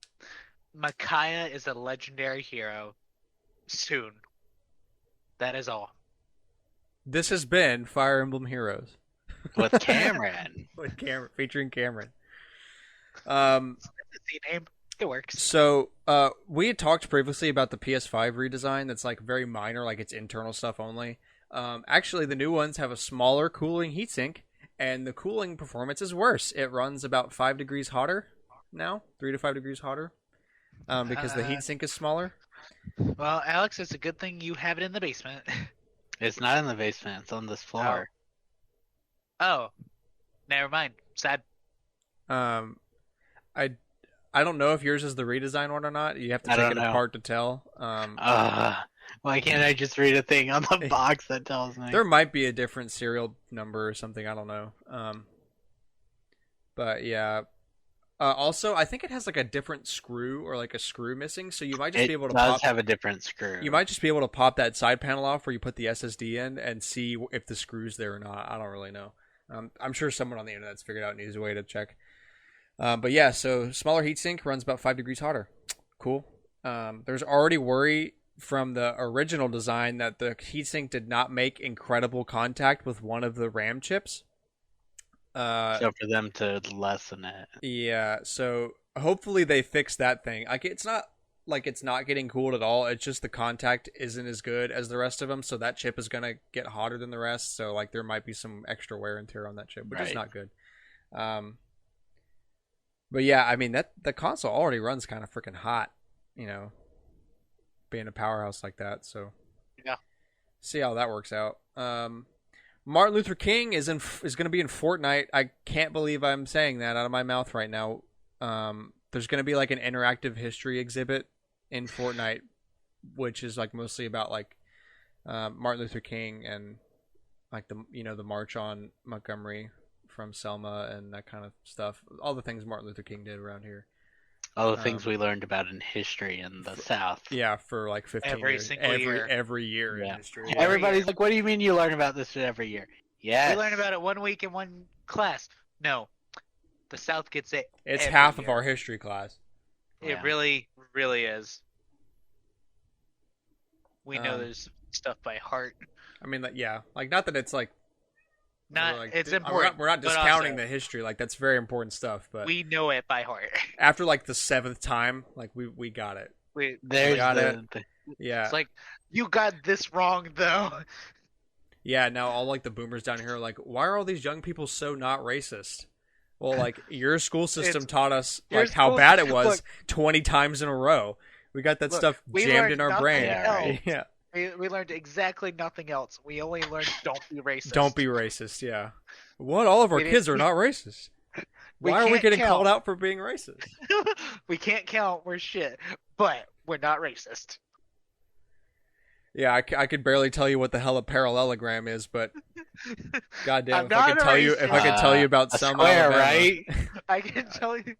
Micaiah is a legendary hero. Soon. That is all. This has been Fire Emblem Heroes. With Cameron. Featuring Cameron. That's the name. It works. So, we had talked previously about the PS5 redesign that's like very minor, like it's internal stuff only. Actually, the new ones have a smaller cooling heatsink, and the cooling performance is worse. It runs about 5 degrees hotter now, 3 to 5 degrees hotter. because the heatsink is smaller. Well, Alex, it's a good thing you have it in the basement. It's not in the basement. It's on this floor. Oh, never mind. Sad. Um, I don't know if yours is the redesign one or not. You have to I take don't it know. apart to tell. Why can't I just read a thing on the box that tells me? There might be a different serial number or something. I don't know. But yeah. Also, I think it has like a different screw or like a screw missing, so you might just be able to pop. It does have a different screw. You might just be able to pop that side panel off where you put the SSD in and see if the screw's there or not. I don't really know. I'm sure someone on the internet's figured out an easy way to check. But yeah, so smaller heatsink runs about 5 degrees hotter. Cool. There's already worry from the original design that the heatsink did not make incredible contact with one of the RAM chips. So for them to lessen it. Yeah, so hopefully they fix that thing. Like it's not like it's not getting cooled at all. It's just the contact isn't as good as the rest of them, so that chip is gonna get hotter than the rest. So like there might be some extra wear and tear on that chip, which is not good. But yeah, I mean that the console already runs kind of freaking hot, you know, being a powerhouse like that. So yeah, see how that works out. Martin Luther King is going to be in Fortnite. I can't believe I'm saying that out of my mouth right now. There's going to be like an interactive history exhibit in Fortnite, which is like mostly about like Martin Luther King and like the march on Montgomery from Selma and that kind of stuff. All the things Martin Luther King did around here. All the things we learned about in history in the South. Yeah, for like 15 years. Every year in history. Yeah. Everybody's like, what do you mean you learn about this shit every year? Yeah. We learn about it 1 week in one class. No. The South gets it. It's half of our history class. It really, really is. We know this stuff by heart. I mean, like not that it's like it's important. We're not discounting the history. Like that's very important stuff. But we know it by heart. After like the 7th time, like we got it. We got it. Yeah. It's like you got this wrong though. Yeah. Now all like the boomers down here are like, why are all these young people so not racist? Well, like your school system taught us like how bad it was 20 times in a row. We got that stuff jammed in our brain. Yeah. We learned exactly nothing else. We only learned don't be racist. Don't be racist, yeah. What? All of our kids are not racist. Why are we getting called out for being racist? We can't count. We're shit. But we're not racist. Yeah, I could barely tell you what the hell a parallelogram is, but goddamn, if I could tell you about Selma, square, Alabama, right? I can tell you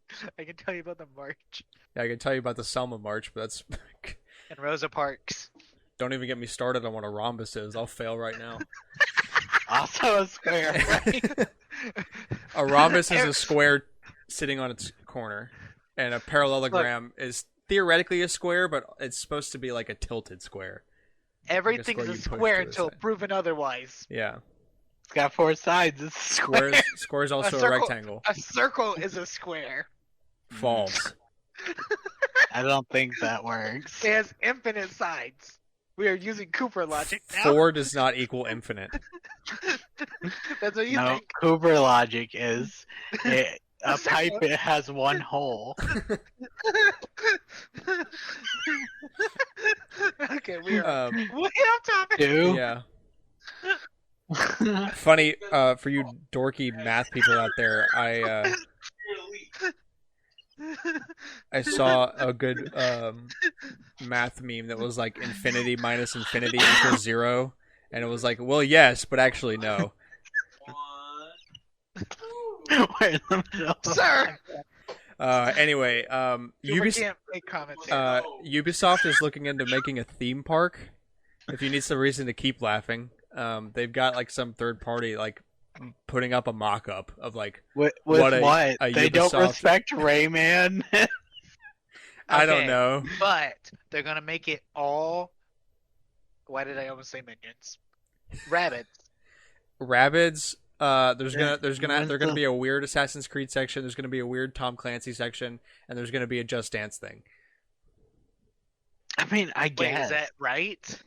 about the march. Yeah, I can tell you about the Selma March, but that's and Rosa Parks. Don't even get me started on what a rhombus is. I'll fail right now. Also a square, right? A rhombus is a square sitting on its corner, and a parallelogram is theoretically a square, but it's supposed to be like a tilted square. Everything's a square until proven otherwise. Yeah. It's got 4 sides. It's a square. Square is also a rectangle. A circle is a square. False. I don't think that works. It has infinite sides. We are using Cooper logic now. 4 does not equal infinite. That's what you think. Cooper logic is a pipe. It has 1 hole. Okay, we are way off topic. 2. Yeah. Funny for you dorky math people out there. I saw a good math meme that was like infinity minus infinity equals 0, and it was like, well, yes, but actually no. We're in the middle. Sir. Anyway, can't make comments Ubisoft is looking into making a theme park. If you need some reason to keep laughing, they've got like some third party like putting up a mock-up of like what a they Ubisoft... don't respect Rayman. I don't know, but they're gonna make it all. Why did I almost say minions? Rabbids. They're gonna be a weird Assassin's Creed section. There's gonna be a weird Tom Clancy section, and there's gonna be a Just Dance thing. I mean, I guess. Wait, is that right?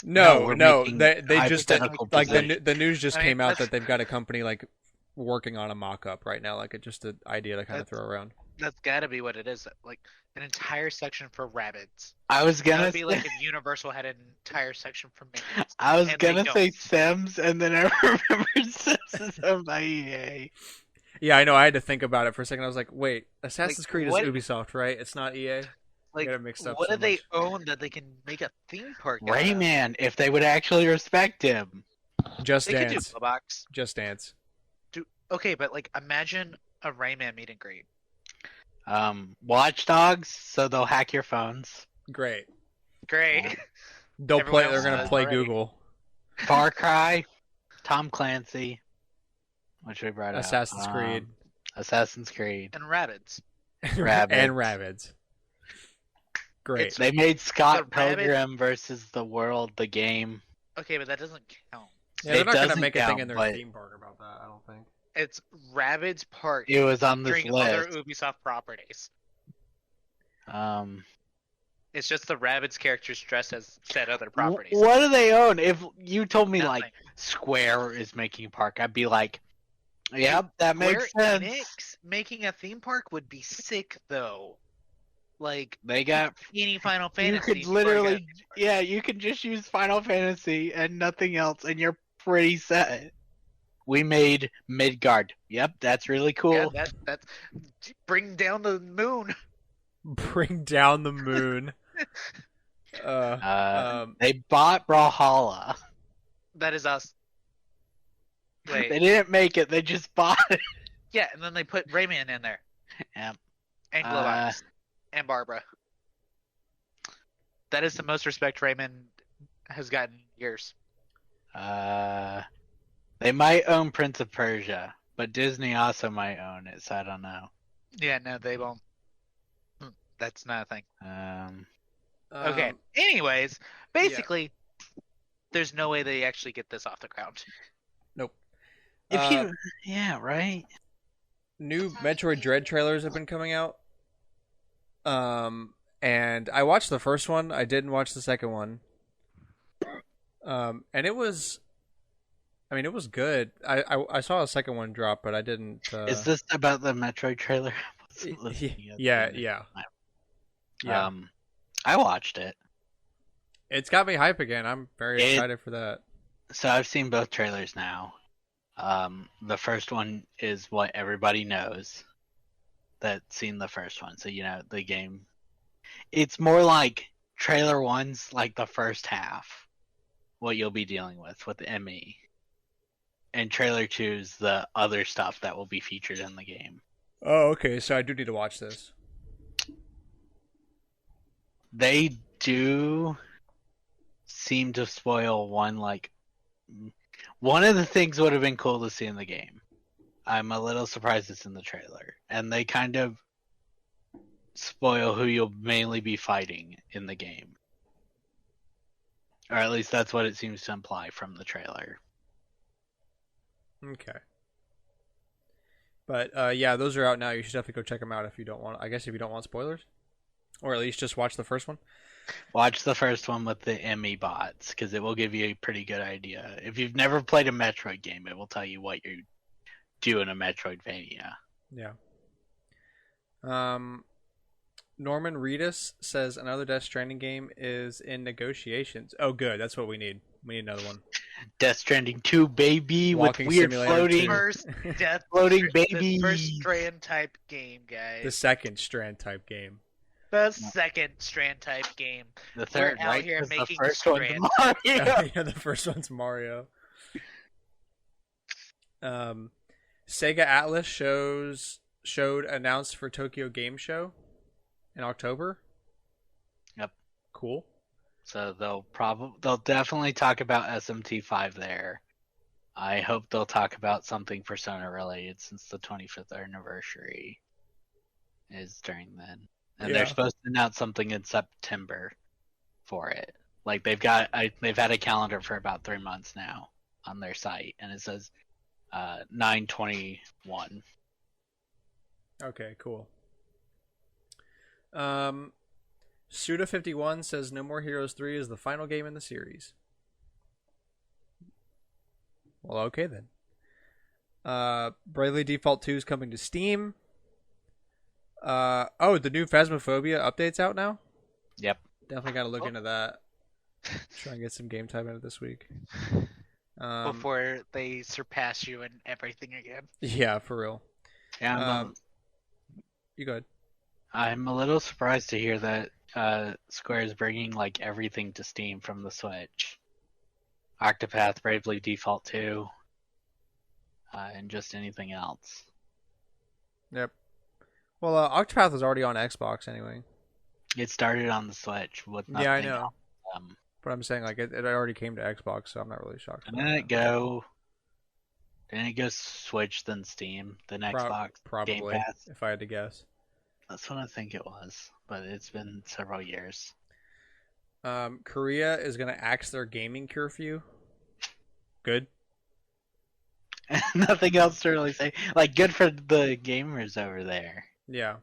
No, they just like the news just came out that they've got a company like working on a mock-up right now, like just an idea to kind of throw around. That's gotta be what it is. Like an entire section for rabbits. I was That gonna would be say, like if Universal had an entire section for minions. I was And they gonna say don't. Sims, and then I remembered Sims is owned by EA. Yeah, I know. I had to think about it for a second. I was like, wait, Assassin's Like, Creed is what- Ubisoft, right? It's not EA. Like, Got it mixed up what so do they much. own that they can make a theme park out of? Rayman, if they would actually respect him. Just They could do Dance. Box. Just Dance. Okay, but like imagine a Rayman meet and greet. Watch Dogs, so they'll hack your phones. Great. Great. Yeah. They'll Everyone play. They're else gonna knows play already. Google. Far Cry, Tom Clancy, which we brought Assassin's up. Creed. Assassin's Creed. And rabbits. Rabbids. And Rabbids. Great. It's- They made Scott The Rabbit- Pilgrim versus the World the game. Okay, but that doesn't count. Yeah, they're it not gonna doesn't make a thing count, in their but- theme park about that. I don't think. It's Rabbids Park It was on this featuring other list. Ubisoft properties. Um, It's just the Rabbids characters dressed as said other properties. what do they own? If you told me Nothing. like Square is making a park, I'd be like, "Yep, that makes Square sense." Enix making a theme park would be sick though. Like They got any Final you Fantasy. could before I got a literally, theme park. yeah, you can just use Final Fantasy and nothing else, and you're pretty set. We made Midgard. Yep, that's really cool. Yeah, that's bring down the moon. Bring down the moon. They bought Brawlhalla. That is us. Wait, They didn't make it. They just bought it. yeah, and then they put Rayman in there. Yep. And Glowbox. And Barbara. That is the most respect Rayman has gotten in years. They might own Prince of Persia, but Disney also might own it, so I don't know. Yeah, no, they won't. That's not a thing. Okay. Um, Anyways, basically, there's no way they actually get this off the ground. Nope. If you, yeah, right. New Metroid Dread trailers have been coming out. And I watched the first one. I didn't watch the second one. And it was, I mean, it was good. I saw a second one drop, but I didn't. Is this about the Metroid trailer? Yeah. I watched it. It's got me hype again. I'm very excited for that. So I've seen both trailers now. The first one is what everybody knows that's seen the first one. So, you know, the game. It's more like trailer one's like the first half, what you'll be dealing with the ME. And trailer two's the other stuff that will be featured in the game. Oh, okay. So I do need to watch this. They do seem to spoil one of the things would have been cool to see in the game. I'm a little surprised it's in the trailer. And they kind of spoil who you'll mainly be fighting in the game. Or at least that's what it seems to imply from the trailer. Okay. But yeah, those are out now. You should definitely go check them out if you don't want. I guess if you don't want spoilers, or at least just watch the first one. Watch the first one with the ME bots, because it will give you a pretty good idea. If you've never played a Metroid game, it will tell you what you do in a Metroidvania. Yeah. Norman Reedus says another Death Stranding game is in negotiations. Oh, good. That's what we need. We need another one. Death Stranding 2, baby, Walking with weird Simulator floating. 2. First Death Floating The babies. first Strand type game, guys. The second Strand type game. The second Strand type game. The third, We're out right? here 'Cause the making first one's Strand. Mario. Yeah, the first one's Mario. Sega Atlas showed announced for Tokyo Game Show in October. Yep. Cool. So they'll definitely talk about SMT5 there. I hope they'll talk about something Persona related, since the 25th anniversary is during then. And Yeah. they're supposed to announce something in September for it. Like they've had a calendar for about 3 months now on their site, and it says 9/21. Okay, cool. Suda51 says No More Heroes 3 is the final game in the series. Well, okay then. Bravely Default 2 is coming to Steam. Oh, the new Phasmophobia update's out now? Yep. Definitely got to look Oh. into that. Try and get some game time in it this week. Before they surpass you in everything again. Yeah, for real. Yeah, You go ahead. I'm a little surprised to hear that Square is bringing like everything to Steam from the Switch. Octopath, Bravely Default 2, and just anything else. Yep. Well, Octopath was already on Xbox anyway. It started on the Switch with nothing Yeah, I know. else. But I'm saying like it already came to Xbox, so I'm not really shocked. Didn't it go? Didn't it go Switch then Steam then Xbox Probably, Game Pass? if I had to guess. That's what I think it was, but it's been several years. Korea is gonna axe their gaming curfew. Good. Nothing else to really say. Like, good for the gamers over there. Yeah.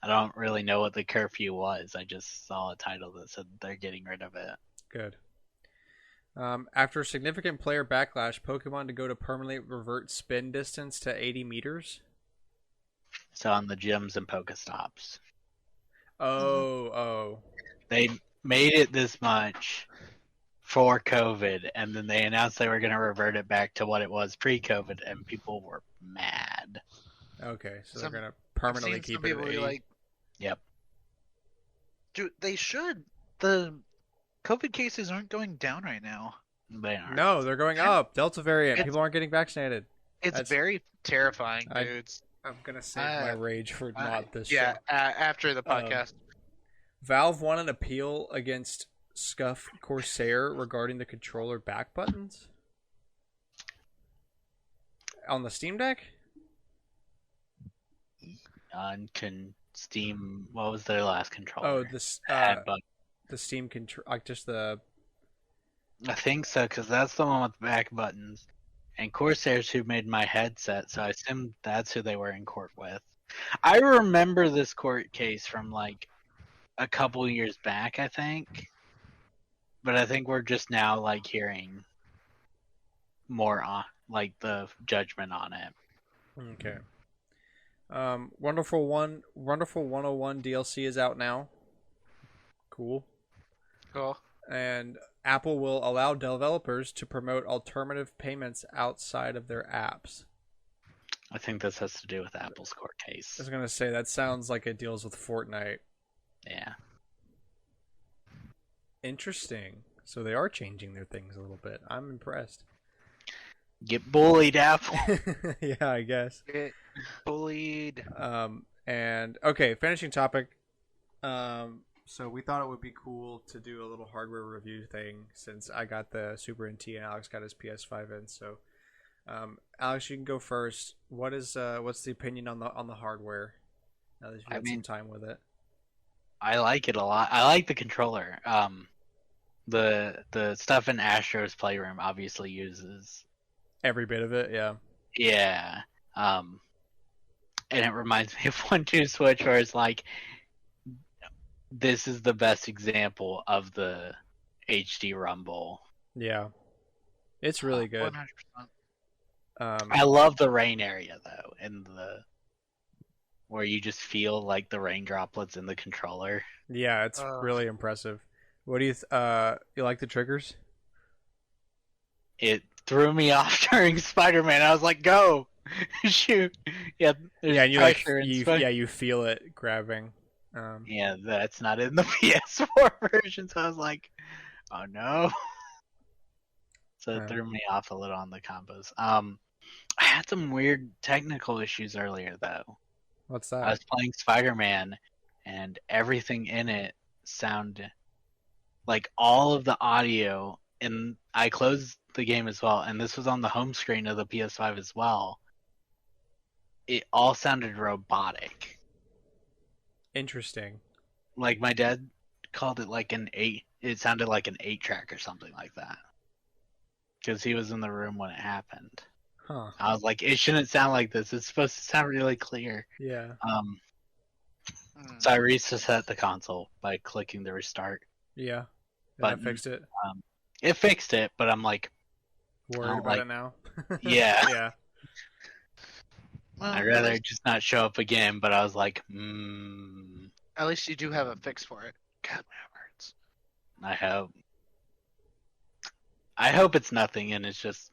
I don't really know what the curfew was. I just saw a title that said they're getting rid of it. Good. After significant player backlash, Pokemon to go to permanently revert spin distance to 80 meters. So on the gyms and Pokestops. Oh. They made it this much for COVID, and then they announced they were going to revert it back to what it was pre-COVID, and people were mad. Okay, so Some- they're gonna permanently I've seen keep some it at people be 80. like, Yep. dude, they should. The COVID cases aren't going down right now. They aren't. No, they're going up. Delta variant. It's- People aren't getting vaccinated. It's That's- very terrifying, I- dudes. I'm gonna save my rage for not this Yeah, show. after the podcast. Valve won an appeal against Scuff Corsair regarding the controller back buttons on the Steam Deck. On Steam, what was their last controller? Oh, this Had bug- the Steam control, like just the. I think so, because that's the one with the back buttons. And Corsair's who made my headset, so I assume that's who they were in court with. I remember this court case from like a couple years back, I think. But I think we're just now like hearing more on like the judgment on it. Okay. Wonderful 101 DLC is out now. Cool. Cool. And Apple will allow developers to promote alternative payments outside of their apps. I think this has to do with Apple's court case. I was gonna say that sounds like it deals with Fortnite. Yeah. Interesting. So they are changing their things a little bit. I'm impressed. Get bullied, Apple. Yeah, I guess. Get bullied. And okay, finishing topic. So we thought it would be cool to do a little hardware review thing since I got the Super NT and Alex got his PS5 in. So, Alex, you can go first. What's the opinion on the hardware? Now that you've had some time with it. I like it a lot. I like the controller. The stuff in Astro's Playroom obviously uses Every bit of it, yeah. Yeah. And it reminds me of 1-2 Switch where it's like this is the best example of the HD Rumble. Yeah. It's really good. 100%. I love the rain area though, and where you just feel like the rain droplets in the controller. Yeah, it's really impressive. What do you like the triggers? It threw me off during Spider-Man. I was like, "Go, shoot!" Yeah, Yeah, and you pressure and you feel it grabbing. Yeah, that's not in the PS4 version, so I was like, "Oh no!" So it threw me off a little on the combos. I had some weird technical issues earlier though. What's I that? was playing Spider-Man, and everything in it sounded like all of the audio. And I closed the game as well, and this was on the home screen of the PS5 as well. It all sounded robotic. Interesting. Like my dad called it like it sounded like an 8-track or something like that. Because he was in the room when it happened. Huh. I was like, it shouldn't sound like this. It's supposed to sound really clear. Yeah. So I reset the console by clicking the restart. Yeah. But That fixed it. It fixed it, but I'm like, Worried don't about like- it now. Yeah. Yeah. Well, I'd rather just not show up again, but I was like, at least you do have a fix for it. God, my heart hurts. I hope. I hope it's nothing and it's just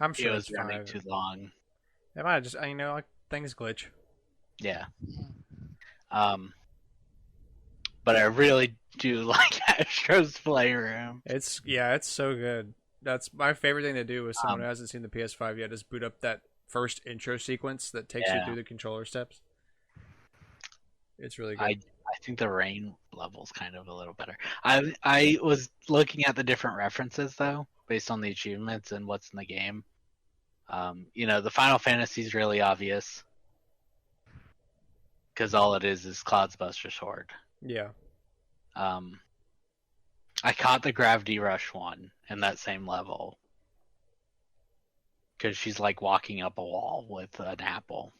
I'm it sure was it's running fine. too long. It might just, like things glitch. Yeah. But I really do like Astro's Playroom. It's so good. That's my favorite thing to do with someone Um, who hasn't seen the PS5 yet is boot up that first intro sequence that takes you Yeah. through the controller steps. It's really I good. think the rain level's kind of a little better. I was looking at the different references though, based on the achievements and what's in the game. The Final Fantasy is really obvious because all it is Cloud's Buster Sword. Yeah. I caught the Gravity Rush one in that same level because she's like walking up a wall with an apple.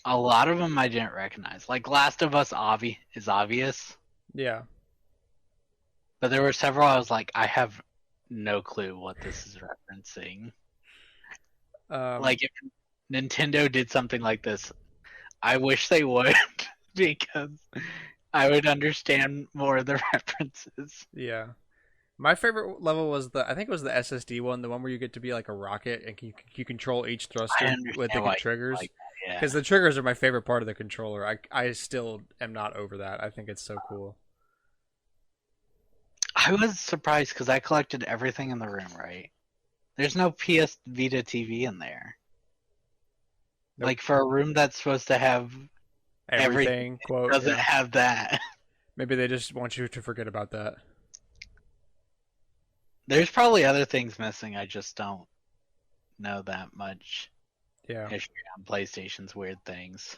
A lot of them I didn't recognize. Like Last of Us is obvious, Yeah. but there were several I was like, I have no clue what this is referencing. Like if Nintendo did something like this, I wish they would because I would understand more of the references. Yeah. My favorite level was I think it was the SSD one, the one where you get to be like a rocket and you control each I thruster understand with the why you triggers. like that, Because the triggers are my favorite part of the controller. I still am not over that. I think it's so cool. I was surprised because I collected everything in the room, right? There's no PS Vita TV in there. Nope. Like for a room that's supposed to have Everything, quote. doesn't Yeah. have that. Maybe they just want you to forget about that. There's probably other things missing. I just don't know that much Yeah. history on PlayStation's weird things.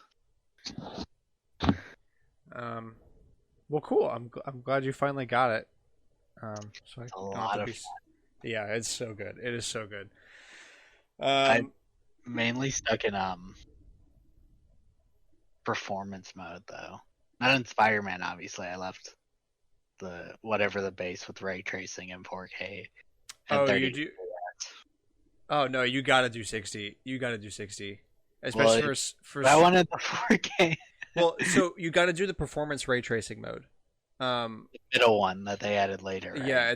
Well, cool. I'm glad you finally got it. So I It's a don't lot have to of be. Yeah, it's so good. It is so good. I'm mainly stuck in performance mode though. Not in Spider-Man, obviously. I left the base with ray tracing and 4K and Oh, 30. you do. Oh no, you gotta do 60. You gotta do 60, especially for. I wanted the 4K. Well, so you gotta do the performance ray tracing mode. Middle one that they added later. Right? Yeah,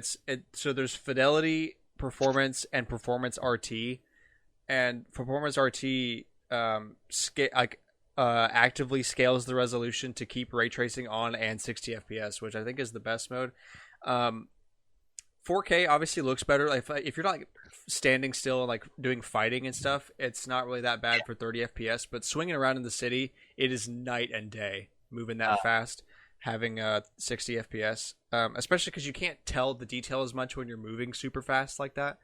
so there's fidelity, performance, and performance RT, and performance RT actively scales the resolution to keep ray tracing on and 60 FPS, which I think is the best mode. 4K obviously looks better. Like if you're not like standing still and like doing fighting and stuff, it's not really that bad for 30 FPS. But swinging around in the city, it is night and day. Moving that fast, having 60 FPS, especially because you can't tell the detail as much when you're moving super fast like that.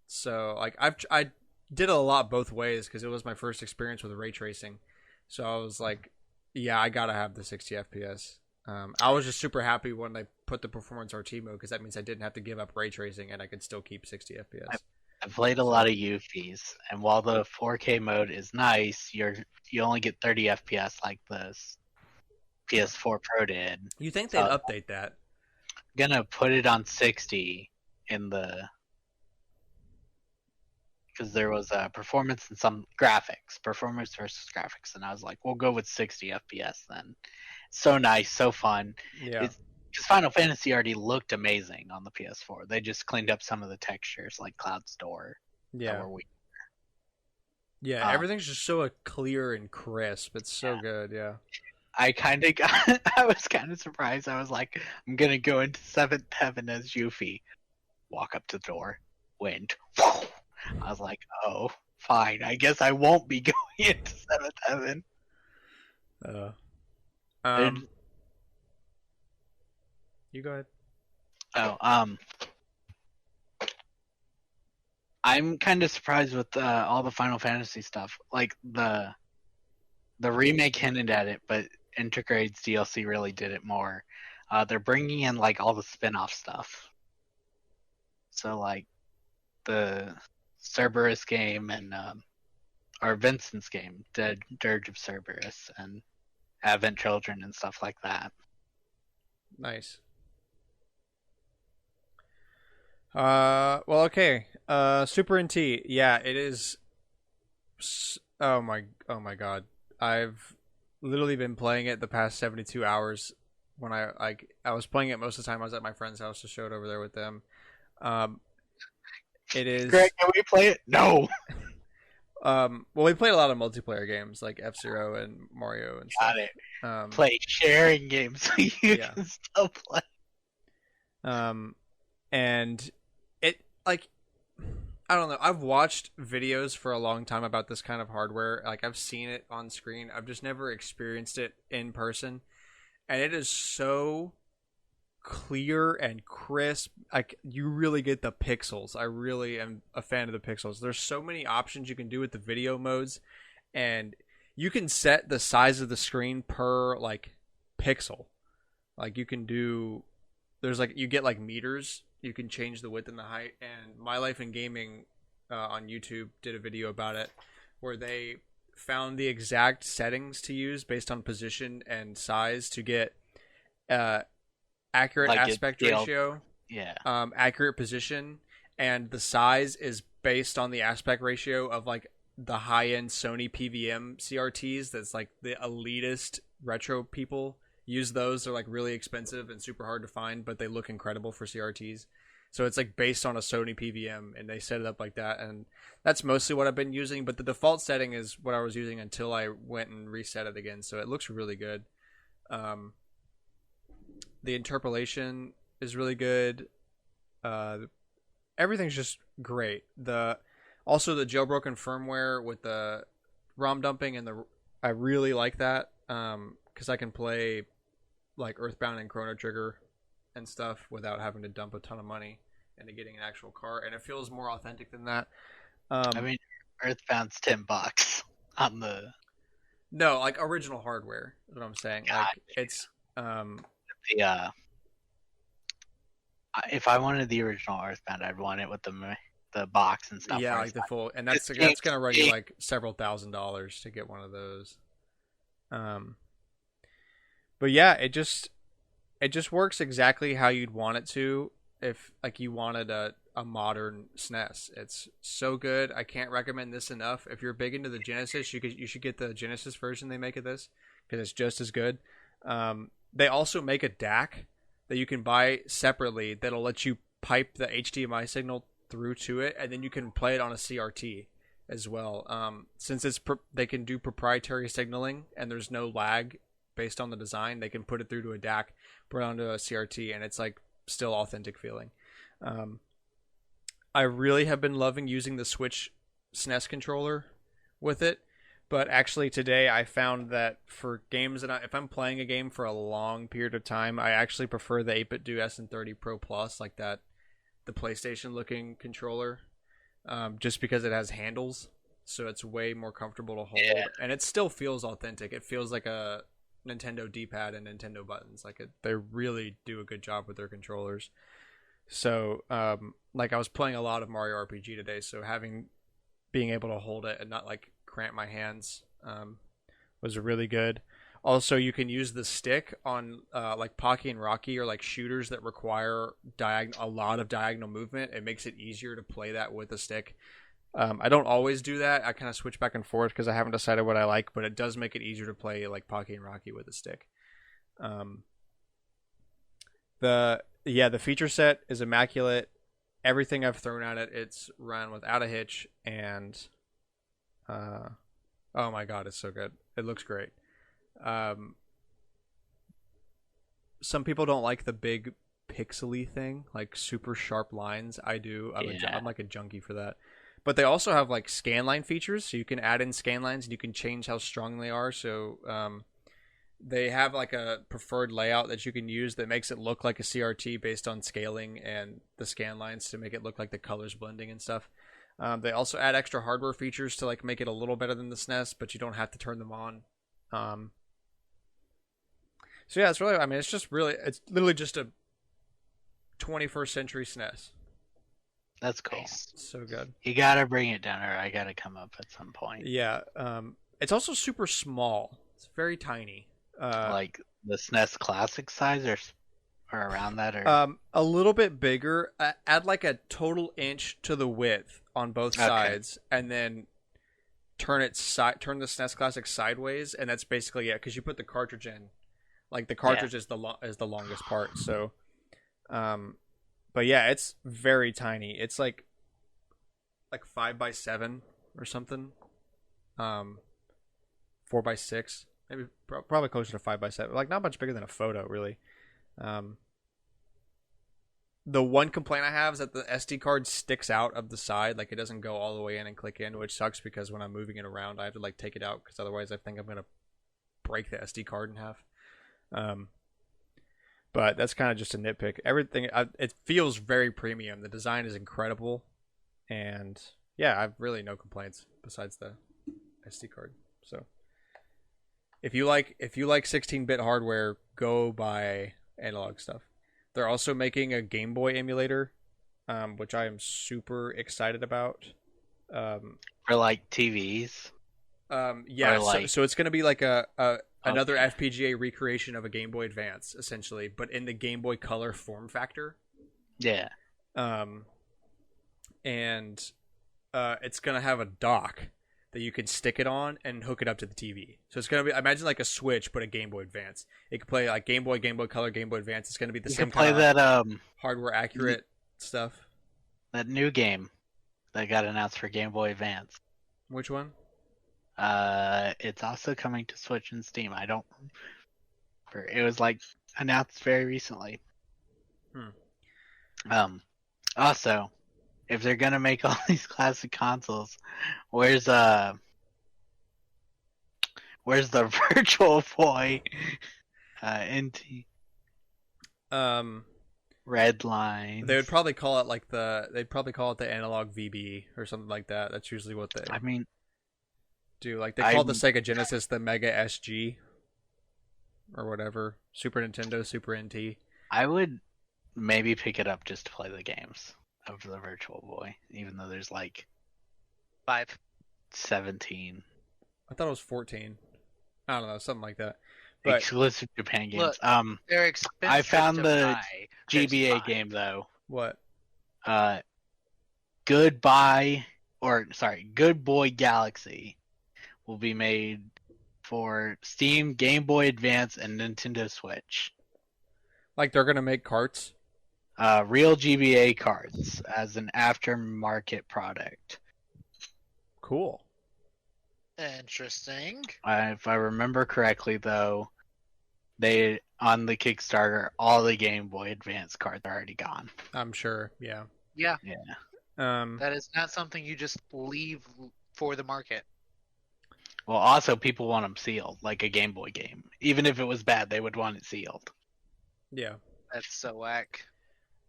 So like I did it a lot both ways because it was my first experience with ray tracing. So I was like, yeah, I gotta have the 60 FPS. I was just super happy when they put the performance RT mode because that means I didn't have to give up ray tracing and I could still keep 60 FPS. I played a lot of UFIs, and while the 4K mode is nice, you only get 30 FPS like this PS4 Pro did. You think they'd update that? I'm gonna put it on 60 because there was a performance and some performance versus graphics, and I was like, we'll go with 60 FPS then. So nice, so fun. Yeah. Because Final Fantasy already looked amazing on the PS4. They just cleaned up some of the textures, like Cloud's Door. Yeah. Were weak. Yeah, everything's just so clear and crisp. It's so good, yeah. I was kind of surprised. I was like, I'm going to go into 7th Heaven as Yuffie. Walk up to the door. Wind. I was like, oh, fine. I guess I won't be going into 7th Heaven. You go ahead. Oh, I'm kind of surprised with all the Final Fantasy stuff. Like the remake hinted at it, but Intergrade's DLC really did it more. They're bringing in like all the spin-off stuff. So like the Cerberus game and or Vincent's game, the Dirge of Cerberus and Advent Children and stuff like that. Nice. Well, okay. Super NT. Yeah, it is. Oh my god. I've literally been playing it the past 72 hours. When I was playing it most of the time I was at my friend's house to show it over there with them. Um, it Greg, is. can we play it? No. Well, we played a lot of multiplayer games like F-Zero and Mario and stuff. Got it. Um, Play sharing games so you Yeah. can still play. And it like I don't know. I've watched videos for a long time about this kind of hardware. Like I've seen it on screen. I've just never experienced it in person. And it is so clear and crisp. Like you really get the pixels. I really am a fan of the pixels. There's so many options you can do with the video modes, and you can set the size of the screen per like pixel. Like you can do there's like you get like meters. You can change the width and the height. And My Life in Gaming on YouTube did a video about it where they found the exact settings to use based on position and size to get accurate Like aspect ratio, Yeah. accurate position, and the size is based on the aspect ratio of like the high-end Sony PVM CRTs. That's like the elitist retro people use those. They're like really expensive and super hard to find, but they look incredible for CRTs. So it's like based on a Sony PVM, and they set it up like that, and that's mostly what I've been using. But the default setting is what I was using until I went and reset it again. So it looks really good. The interpolation is really good. Everything's just great. Also the jailbroken firmware with the ROM dumping and I really like that because I can play like Earthbound and Chrono Trigger and stuff without having to dump a ton of money into getting an actual car, and it feels more authentic than that. I mean, Earthbound's $10 on the. No, like original hardware is what I'm saying. God. Like it's The if I wanted the original Earthbound, I'd want it with the box and stuff. yeah, like the full, and that's gonna run you like several $1,000s to get one of those. But yeah, it just works exactly how you'd want it to if like you wanted a modern SNES. It's so good. I can't recommend this enough. If you're big into the Genesis, you should get the Genesis version they make of this because it's just as good. They also make a DAC that you can buy separately that'll let you pipe the HDMI signal through to it, and then you can play it on a CRT as well. Since they can do proprietary signaling and there's no lag based on the design, they can put it through to a DAC, put it onto a CRT, and it's like still authentic feeling. I really have been loving using the Switch SNES controller with it, but actually today I found that for games that if I'm playing a game for a long period of time, I actually prefer the 8-bit do SN30 Pro Plus, like that, the PlayStation looking controller, just because it has handles, so it's way more comfortable to hold, and it still feels authentic. It feels like a Nintendo D-pad and Nintendo buttons. They really do a good job with their controllers. So like I was playing a lot of Mario RPG today, so being able to hold it and not like cramp my hands was really good. Also, you can use the stick on like Pocky and Rocky, or like shooters that require a lot of diagonal movement. It makes it easier to play that with a stick. I don't always do that. I kind of switch back and forth because I haven't decided what I like, but it does make it easier to play like Pocky and Rocky with a stick. The feature set is immaculate. Everything I've thrown at it, it's run without a hitch, and oh my god, it's so good. It looks great. Some people don't like the big pixely thing, like super sharp lines. I do. I'm like a junkie for that. But they also have like scanline features, so you can add in scanlines and you can change how strong they are. So they have like a preferred layout that you can use that makes it look like a CRT based on scaling and the scanlines to make it look like the colors blending and stuff. They also add extra hardware features to like make it a little better than the SNES, but you don't have to turn them on. So yeah, it's literally just a 21st century SNES. That's cool. Nice. So good. You gotta bring it down, or I gotta come up at some point. Yeah. It's also super small. It's very tiny. Like the SNES Classic size, or or around that, or A little bit bigger. Add like a total inch to the width on both Okay. sides, and then turn the SNES Classic sideways, and that's basically it. Because you put the cartridge in, like the cartridge is the longest part. So, but yeah, it's very tiny. It's like 5x7 or something. 4x6, maybe probably closer to 5x7. Like not much bigger than a photo, really. The one complaint I have is that the SD card sticks out of the side, like it doesn't go all the way in and click in, which sucks because when I'm moving it around, I have to like take it out because otherwise I think I'm gonna break the SD card in half. But that's kind of just a nitpick. It feels very premium. The design is incredible, and yeah, I've really no complaints besides the SD card. So if you like 16-bit hardware, go buy analog stuff. They're also making a Game Boy emulator, which I am super excited about. for like TVs. Yeah, Or like- so it's going to be like another Okay. FPGA recreation of a Game Boy Advance, essentially, but in the Game Boy Color form factor. Yeah. And it's going to have a dock that you can stick it on and hook it up to the TV. So it's going to be, imagine like a Switch, but a Game Boy Advance. It can play like Game Boy Color, Game Boy Advance. It's going to be the You same can play kind of that hardware accurate stuff. that new game that got announced for Game Boy Advance. Which one? It's also coming to Switch and Steam. I don't remember. It was like announced very recently. Also, if they're gonna make all these classic consoles, where's the Virtual Boy? NT Red Line. They would probably call it the Analog VB or something like that. That's usually what they I mean, do. Like they call the Sega Genesis the Mega SG or whatever. Super Nintendo, Super NT. I would maybe pick it up just to play the games of the Virtual Boy, even though there's like 5. 17 I thought it was 14. I don't know, something like that. But exclusive Japan games. Look, they're expensive. I found to the buy. There's GBA 5. game though. what? Good Boy Galaxy will be made for Steam, Game Boy Advance, and Nintendo Switch. Like they're gonna make carts? Real GBA cards as an aftermarket product. Cool. Interesting. If I remember correctly, though, they on the Kickstarter, all the Game Boy Advance cards are already gone. I'm sure. Yeah. Yeah, Yeah. that is not something you just leave for the market. Well, also people want them sealed, like a Game Boy game. Even if it was bad, they would want it sealed. Yeah. That's so whack.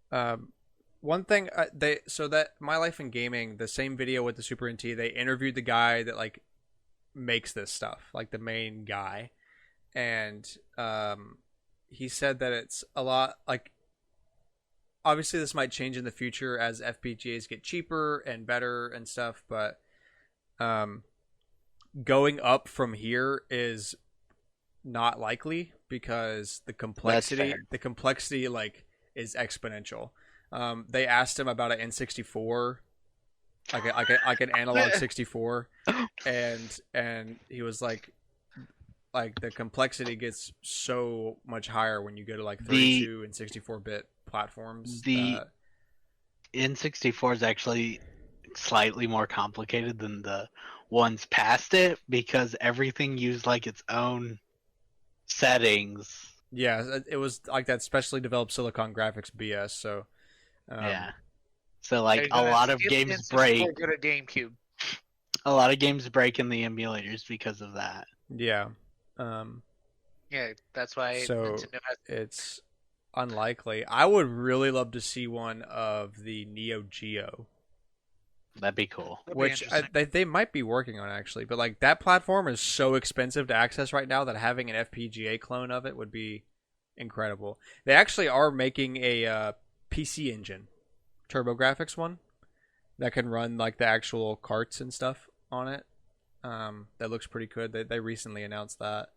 One thing that My Life in Gaming, the same video with the Super NT, they interviewed the guy that like makes this stuff, like the main guy, and he said that it's a lot like. Obviously, this might change in the future as FPGAs get cheaper and better and stuff, but going up from here is not likely because the complexity like is exponential. They asked him about an N64, like an analog 64, and he was like the complexity gets so much higher when you go to like 32 and 64-bit platforms. The N64 is actually slightly more complicated than the ones past it because everything used like its own settings. Yeah, it was like that specially developed Silicon Graphics BS. So yeah, so like a lot of games break. Go to GameCube. A lot of games break in the emulators because of that. Yeah. Yeah, that's why So Nintendo has. it's unlikely. I would really love to see one of the Neo Geo, That'd be cool. That'd be which they might be working on actually. But like that platform is so expensive to access right now that having an FPGA clone of it would be incredible. They actually are making a PC engine, TurboGrafx one, that can run like the actual carts and stuff on it. That looks pretty good. They recently announced that.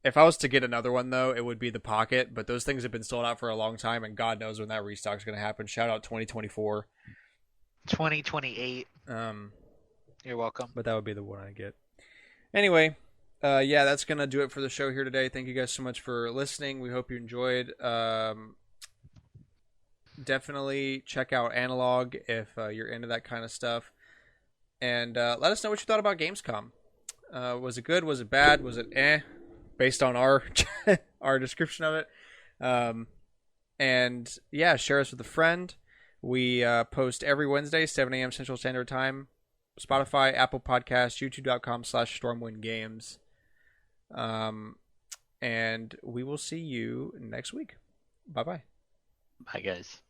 If I was to get another one though, it would be the Pocket. But those things have been sold out for a long time, and God knows when that restock is going to happen. Shout out 2024. 2028. Um, You're welcome. but that would be the one I get. Anyway, yeah, that's gonna do it for the show here today. Thank you guys so much for listening. We hope you enjoyed. Definitely check out Analog if you're into that kind of stuff, and let us know what you thought about Gamescom. Was it good? Was it bad? Was it based on our our description of it? And yeah, share us with a friend. We post every Wednesday, 7 a.m. Central Standard Time. Spotify, Apple Podcasts, YouTube.com/StormwindGames. And we will see you next week. Bye-bye. Bye, guys.